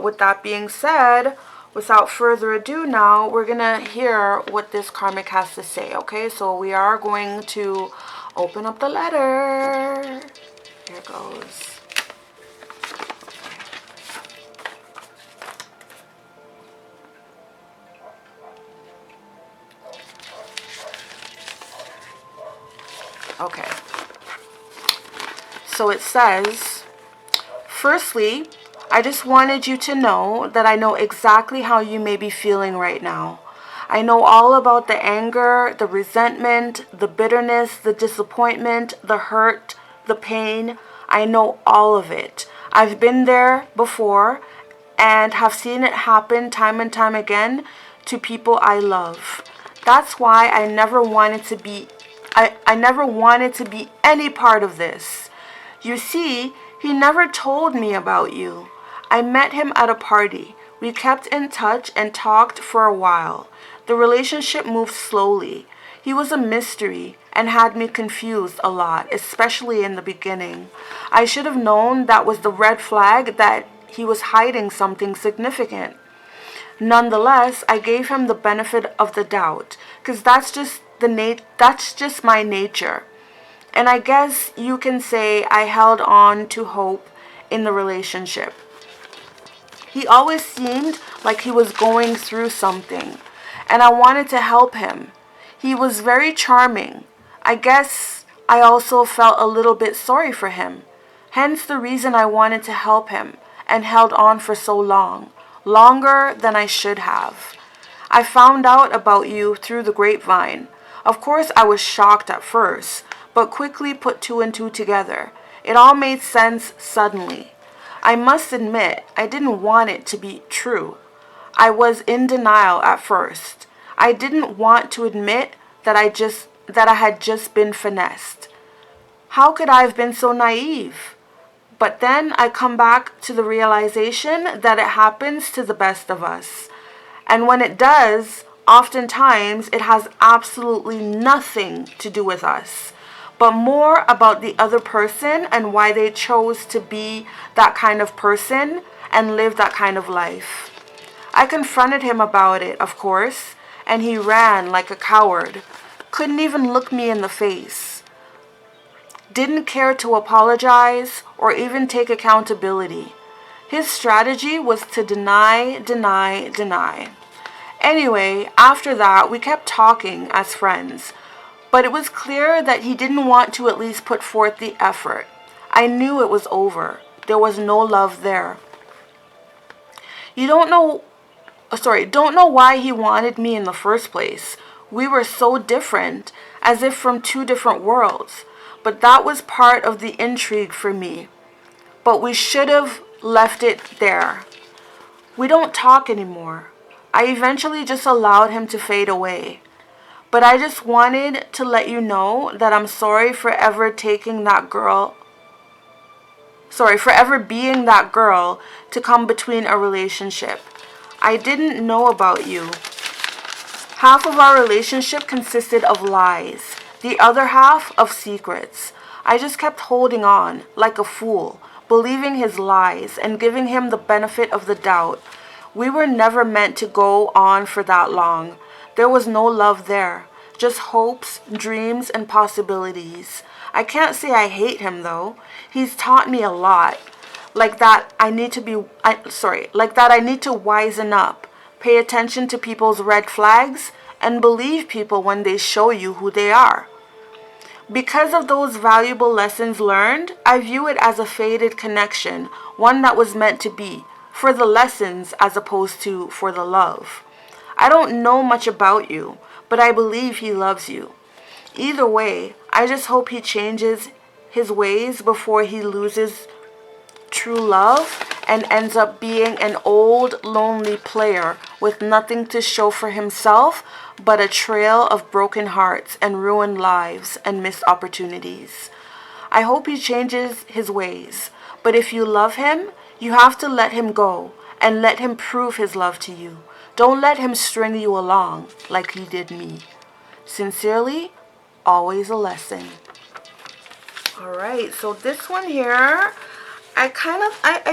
with that being said, without further ado now, we're going to hear what this karmic has to say, okay? So, we are going to open up the letter. Here it goes. Okay. So, it says, firstly, I just wanted you to know that I know exactly how you may be feeling right now. I know all about the anger, the resentment, the bitterness, the disappointment, the hurt, the pain. I know all of it. I've been there before and have seen it happen time and time again to people I love. That's why I never wanted to be any part of this. You see, he never told me about you. I met him at a party. We kept in touch and talked for a while. The relationship moved slowly. He was a mystery and had me confused a lot, especially in the beginning. I should have known that was the red flag, that he was hiding something significant. Nonetheless, I gave him the benefit of the doubt, because that's just my nature. And I guess you can say I held on to hope in the relationship. He always seemed like he was going through something, and I wanted to help him. He was very charming. I guess I also felt a little bit sorry for him. Hence the reason I wanted to help him and held on for so long, longer than I should have. I found out about you through the grapevine. Of course, I was shocked at first, but quickly put two and two together. It all made sense suddenly. I must admit, I didn't want it to be true. I was in denial at first. I didn't want to admit that I had just been finessed. How could I have been so naive? But then I come back to the realization that it happens to the best of us. And when it does, oftentimes it has absolutely nothing to do with us, but more about the other person and why they chose to be that kind of person and live that kind of life. I confronted him about it, of course, and he ran like a coward. Couldn't even look me in the face. Didn't care to apologize or even take accountability. His strategy was to deny, deny, deny. Anyway, after that, we kept talking as friends, but it was clear that he didn't want to at least put forth the effort. I knew it was over. There was no love there. Don't know why he wanted me in the first place. We were so different, as if from two different worlds. But that was part of the intrigue for me. But we should have left it there. We don't talk anymore. I eventually just allowed him to fade away. But I just wanted to let you know that I'm sorry for ever being that girl to come between a relationship. I didn't know about you. Half of our relationship consisted of lies, the other half of secrets. I just kept holding on, like a fool, believing his lies and giving him the benefit of the doubt. We were never meant to go on for that long. There was no love there, just hopes, dreams, and possibilities. I can't say I hate him though. He's taught me a lot. Like that I need to wisen up, pay attention to people's red flags, and believe people when they show you who they are. Because of those valuable lessons learned, I view it as a faded connection, one that was meant to be, for the lessons as opposed to for the love. I don't know much about you, but I believe he loves you. Either way, I just hope he changes his ways before he loses true love and ends up being an old, lonely player with nothing to show for himself but a trail of broken hearts and ruined lives and missed opportunities. I hope he changes his ways, but if you love him, you have to let him go and let him prove his love to you. Don't let him string you along like he did me. Sincerely, always a lesson. Alright, so this one here, I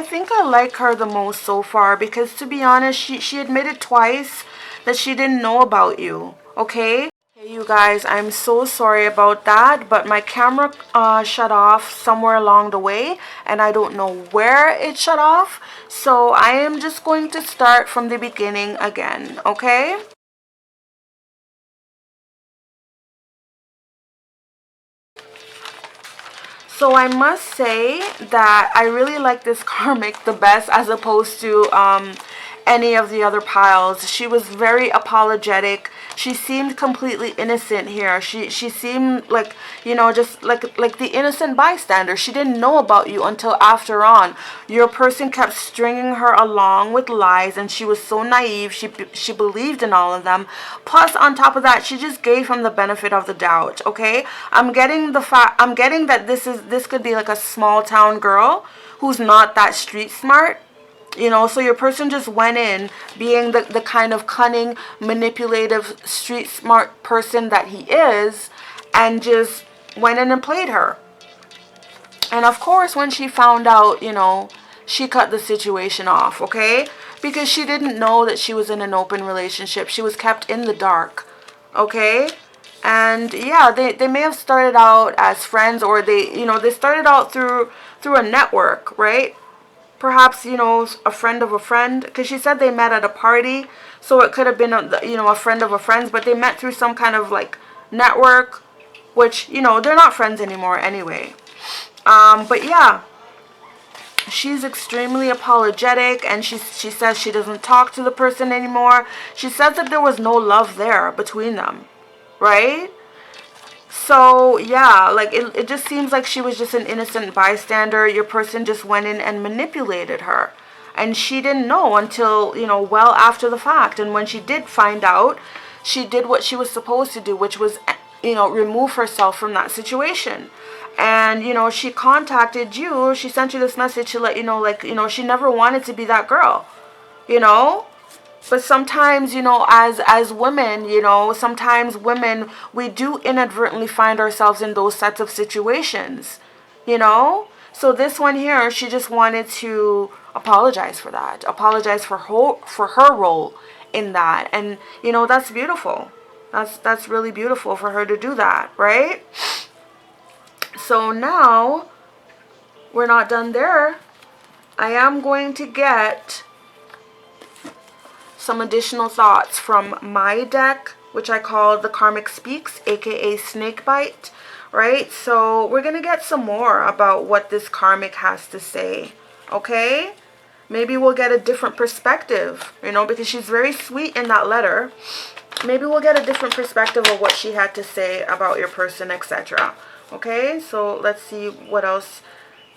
think I like her the most so far because, to be honest, she admitted twice that she didn't know about you, okay? Hey you guys, I'm so sorry about that, but my camera shut off somewhere along the way and I don't know where it shut off, so I am just going to start from the beginning again, okay? So I must say that I really like this karmic the best as opposed to any of the other piles. She was very apologetic. She seemed completely innocent here. She seemed like, just like the innocent bystander. She didn't know about you until after on. Your person kept stringing her along with lies, and she was so naive. She believed in all of them. Plus, on top of that, she just gave him the benefit of the doubt. Okay, I'm getting that this could be like a small town girl who's not that street smart. So your person just went in being the kind of cunning, manipulative, street smart person that he is, and just went in and played her. And of course, when she found out, she cut the situation off, okay? Because she didn't know that she was in an open relationship. She was kept in the dark, okay? And yeah, they may have started out as friends, or they started out through a network, right? Perhaps, a friend of a friend, because she said they met at a party, so it could have been, a friend of a friend, but they met through some kind of, like, network, which, they're not friends anymore anyway. But yeah, she's extremely apologetic, and she says she doesn't talk to the person anymore. She says that there was no love there between them, right? So, yeah, like, it just seems like she was just an innocent bystander. Your person just went in and manipulated her. And she didn't know until, well after the fact. And when she did find out, she did what she was supposed to do, which was, remove herself from that situation. And, she contacted you, she sent you this message to let you know, like, she never wanted to be that girl, But sometimes, as women, sometimes women, we do inadvertently find ourselves in those sets of situations, So this one here, she just wanted to apologize for that, apologize for her role in that. And, that's beautiful. That's really beautiful for her to do that, right? So now, we're not done there. I am going to get some additional thoughts from my deck, which I call the Karmic Speaks, aka Snakebite, right? So we're going to get some more about what this karmic has to say, okay? Maybe we'll get a different perspective, because she's very sweet in that letter. Maybe we'll get a different perspective of what she had to say about your person, etc. Okay, so let's see what else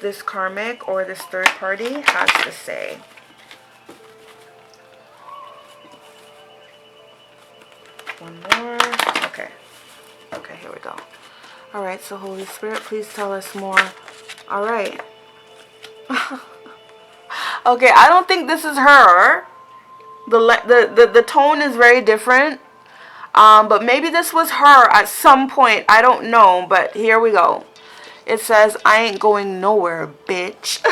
this karmic or this third party has to say. One more. Okay. Okay, here we go. All right, so Holy Spirit, please tell us more. All right. Okay, I don't think this is her. The tone is very different. But maybe this was her at some point. I don't know, but here we go. It says, I ain't going nowhere, bitch.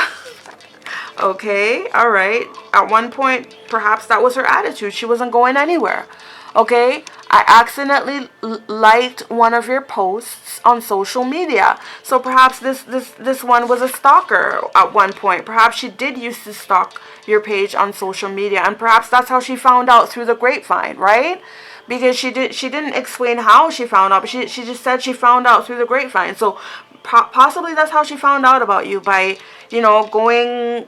Okay, all right. At one point, perhaps that was her attitude. She wasn't going anywhere. Okay, I accidentally liked one of your posts on social media. So perhaps this one was a stalker at one point. Perhaps she did used to stalk your page on social media, and perhaps that's how she found out through the grapevine, right? Because she didn't explain how she found out, but she just said she found out through the grapevine. So possibly that's how she found out about you, by going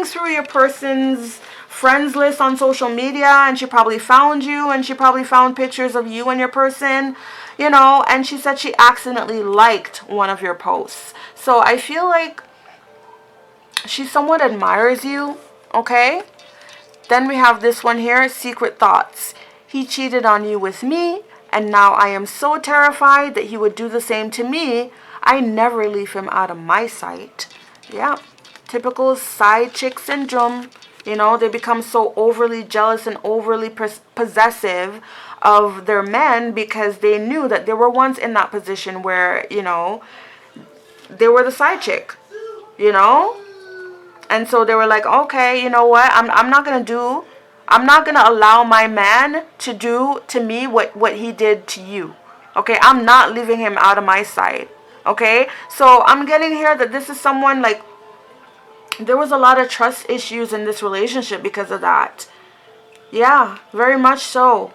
through your person's friends list on social media, and she probably found you, and she probably found pictures of you and your person, and she said she accidentally liked one of your posts. So I feel like she somewhat admires you, okay? Then we have this one here, Secret Thoughts. He cheated on you with me, and now I am so terrified that he would do the same to me. I never leave him out of my sight. Yeah, typical side chick syndrome. They become so overly jealous and overly possessive of their men because they knew that they were once in that position where, they were the side chick, And so they were like, okay, you know what? I'm not going to allow my man to do to me what he did to you. Okay, I'm not leaving him out of my sight. Okay, so I'm getting here that this is someone like, there was a lot of trust issues in this relationship because of that. Yeah, very much so.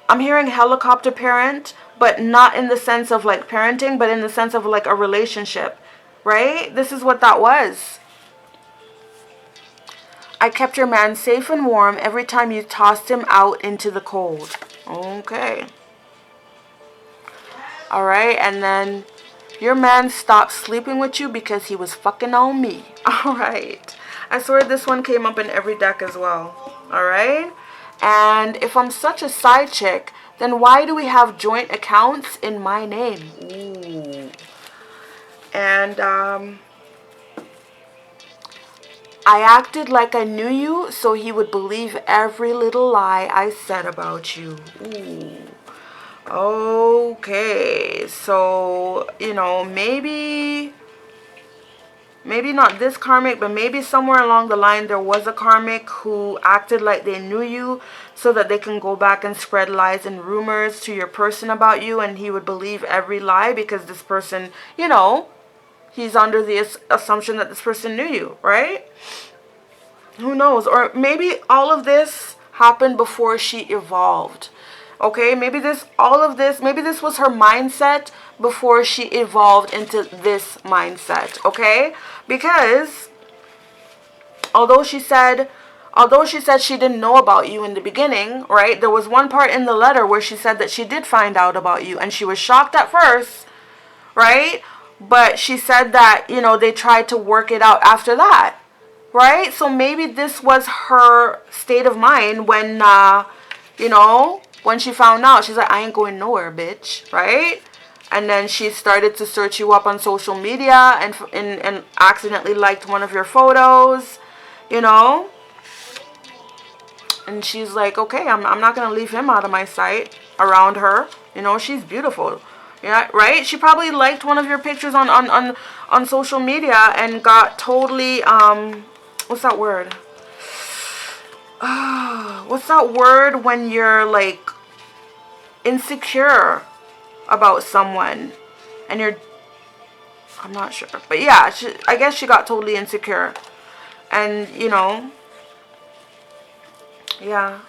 I'm hearing helicopter parent, but not in the sense of like parenting, but in the sense of like a relationship, right? This is what that was. I kept your man safe and warm every time you tossed him out into the cold. Okay. All right, and then your man stopped sleeping with you because he was fucking on me. All right. I swear this one came up in every deck as well. All right. And if I'm such a side chick, then why do we have joint accounts in my name? Ooh. And I acted like I knew you so he would believe every little lie I said about you. Ooh. Okay, so, maybe not this karmic, but maybe somewhere along the line there was a karmic who acted like they knew you so that they can go back and spread lies and rumors to your person about you, and he would believe every lie because this person, he's under the assumption that this person knew you, right? Who knows? Or maybe all of this happened before she evolved. Okay, maybe this was her mindset before she evolved into this mindset, okay? Because although she said she didn't know about you in the beginning, right? There was one part in the letter where she said that she did find out about you, and she was shocked at first, right? But she said that, they tried to work it out after that, right? So maybe this was her state of mind when, when she found out, she's like, I ain't going nowhere, bitch, right? And then she started to search you up on social media and accidentally liked one of your photos, you know? And she's like, okay, I'm not going to leave him out of my sight around her. You know, she's beautiful. Yeah, right? She probably liked one of your pictures on social media and got totally, what's that word? What's that word when you're like insecure about someone and you're, I'm not sure, but yeah, I guess she got totally insecure. And you know, yeah,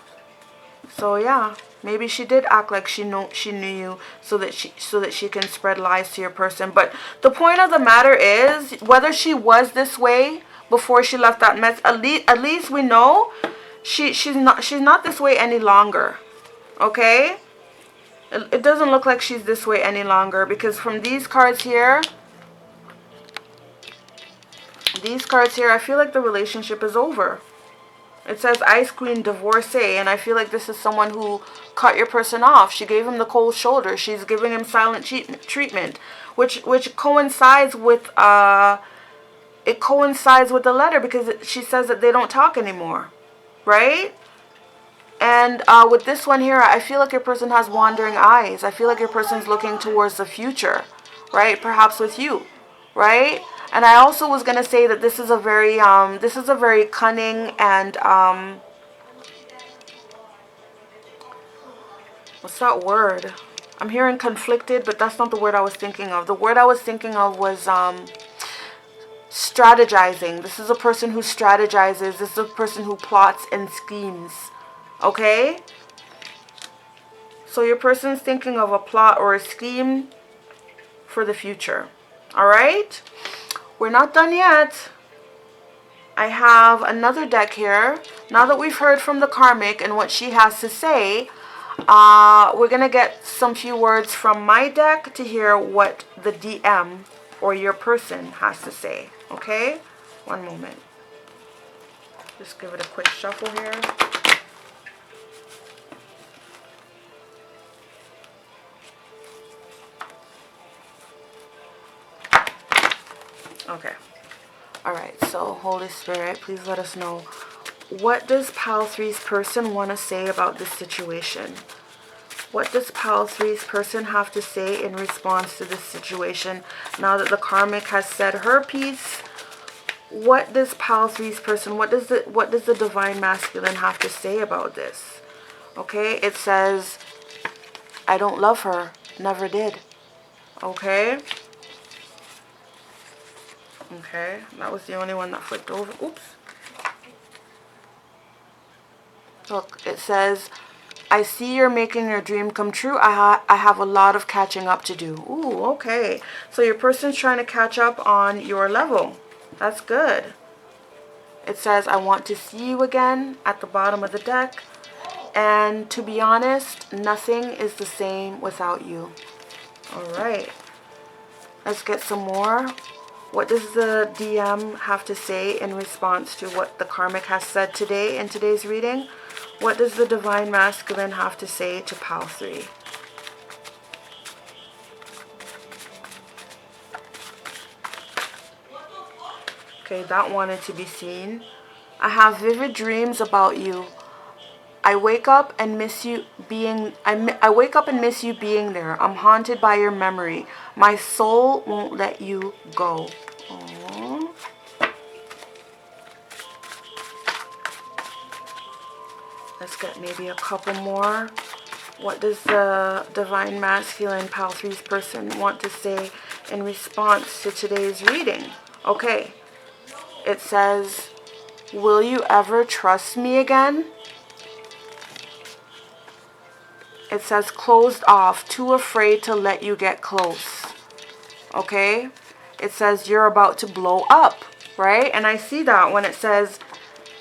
so yeah, maybe she did act like she knew you so that she can spread lies to your person. But the point of the matter is, whether she was this way before she left that mess, at least we know she's not this way any longer. Okay, it doesn't look like she's this way any longer, because from these cards here, I feel like the relationship is over. It says Ice Queen divorcee, and I feel like this is someone who cut your person off. She gave him the cold shoulder. She's giving him silent treatment, which coincides with it coincides with the letter, because she says that they don't talk anymore, right? And with this one here, I feel like your person has wandering eyes. I feel like your person's looking towards the future, right? Perhaps with you, right? And I also was going to say that this is a very cunning and, what's that word? I'm hearing conflicted, but that's not the word I was thinking of. The word I was thinking of was, strategizing. This is a person who strategizes. This is a person who plots and schemes. Okay? So your person's thinking of a plot or a scheme for the future. Alright? We're not done yet. I have another deck here. Now that we've heard from the karmic and what she has to say, we're going to get some few words from my deck to hear what the DM or your person has to say. Okay? One moment. Just give it a quick shuffle here. Okay. Alright, so Holy Spirit, please let us know. What does Pile 3's person want to say about this situation? What does Pile 3's person have to say in response to this situation? Now that the karmic has said her piece, what does Pile 3's person, what does the divine masculine have to say about this? Okay, it says, I don't love her, never did. Okay? Okay, that was the only one that flipped over. Oops. Look, it says, I see you're making your dream come true. I have a lot of catching up to do. Ooh, okay. So your person's trying to catch up on your level. That's good. It says, I want to see you again at the bottom of the deck. And to be honest, nothing is the same without you. All right. Let's get some more. What does the DM have to say in response to what the karmic has said today in today's reading? What does the divine masculine have to say to Pile 3? Okay, that wanted to be seen. I have vivid dreams about you. I wake up and miss you being I wake up and miss you being there. I'm haunted by your memory. My soul won't let you go. Aww. Let's get maybe a couple more. What does the divine masculine Pile 3's person want to say in response to today's reading? Okay. It says, will you ever trust me again? It says closed off, too afraid to let you get close. Okay? It says you're about to blow up, right? And I see that when it says,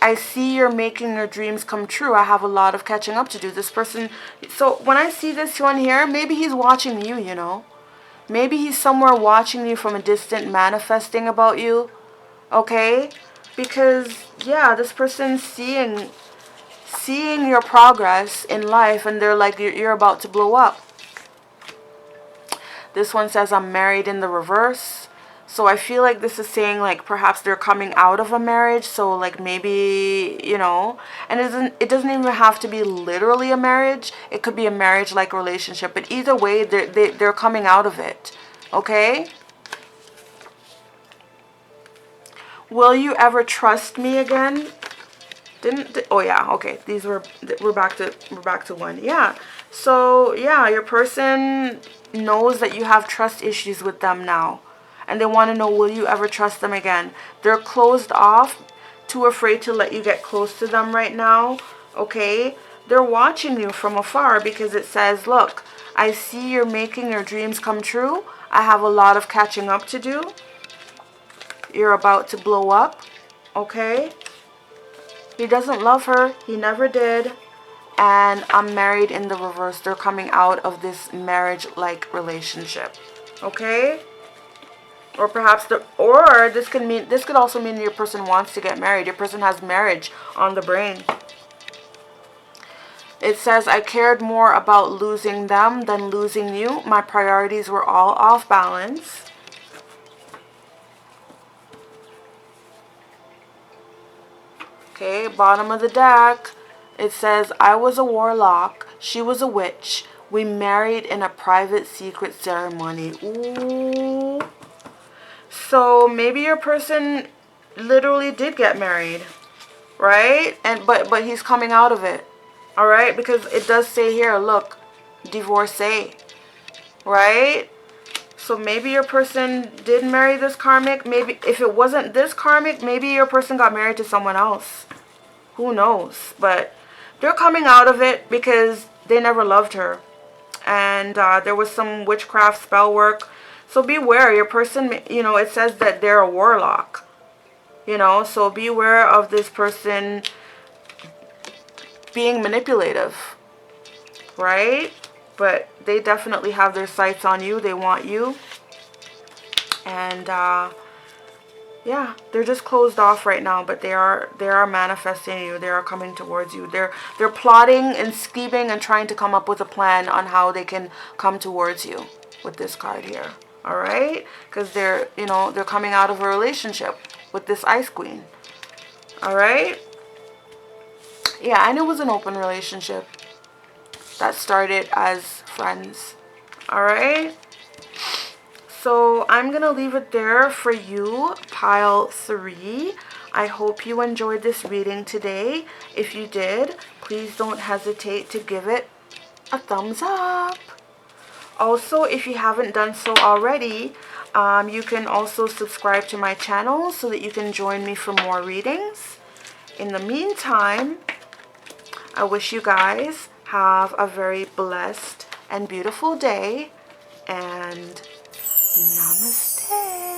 I see you're making your dreams come true. I have a lot of catching up to do. This person, so when I see this one here, maybe he's watching you, you know. Maybe he's somewhere watching you from a distance, manifesting about you. Okay? Because, yeah, this person's seeing seeing your progress in life, and they're like, you're about to blow up. This one says, I'm married in the reverse. So I feel like this is saying like perhaps they're coming out of a marriage. So like maybe, you know, and it doesn't even have to be literally a marriage. It could be a marriage-like relationship. But either way, they're coming out of it. Okay? Will you ever trust me again? Oh yeah, okay. We're back to one. Yeah. So yeah, your person knows that you have trust issues with them now. And they want to know, will you ever trust them again? They're closed off, too afraid to let you get close to them right now. Okay? They're watching you from afar because it says, look, I see you're making your dreams come true. I have a lot of catching up to do. You're about to blow up. Okay? He doesn't love her. He never did. And I'm married in the reverse. They're coming out of this marriage-like relationship. Okay? Or perhaps this could also mean your person wants to get married. Your person has marriage on the brain. It says, I cared more about losing them than losing you. My priorities were all off balance. Okay, bottom of the deck. It says, I was a warlock. She was a witch. We married in a private secret ceremony. Ooh. So maybe your person literally did get married, right? But he's coming out of it, all right? Because it does say here, look, divorcee, right? So maybe your person did marry this karmic. Maybe if it wasn't this karmic, maybe your person got married to someone else. Who knows? But they're coming out of it because they never loved her. And there was some witchcraft spell work. So beware, your person, you know, it says that they're a warlock. You know, so beware of this person being manipulative. Right? But they definitely have their sights on you. They want you. And yeah, they're just closed off right now, but they are manifesting you. They are coming towards you. They're plotting and scheming and trying to come up with a plan on how they can come towards you with this card here. All right? Because they're coming out of a relationship with this Ice Queen. All right? Yeah, and it was an open relationship that started as friends. All right? So I'm going to leave it there for you, pile 3. I hope you enjoyed this reading today. If you did, please don't hesitate to give it a thumbs up. Also, if you haven't done so already, you can also subscribe to my channel so that you can join me for more readings. In the meantime, I wish you guys have a very blessed and beautiful day, and namaste.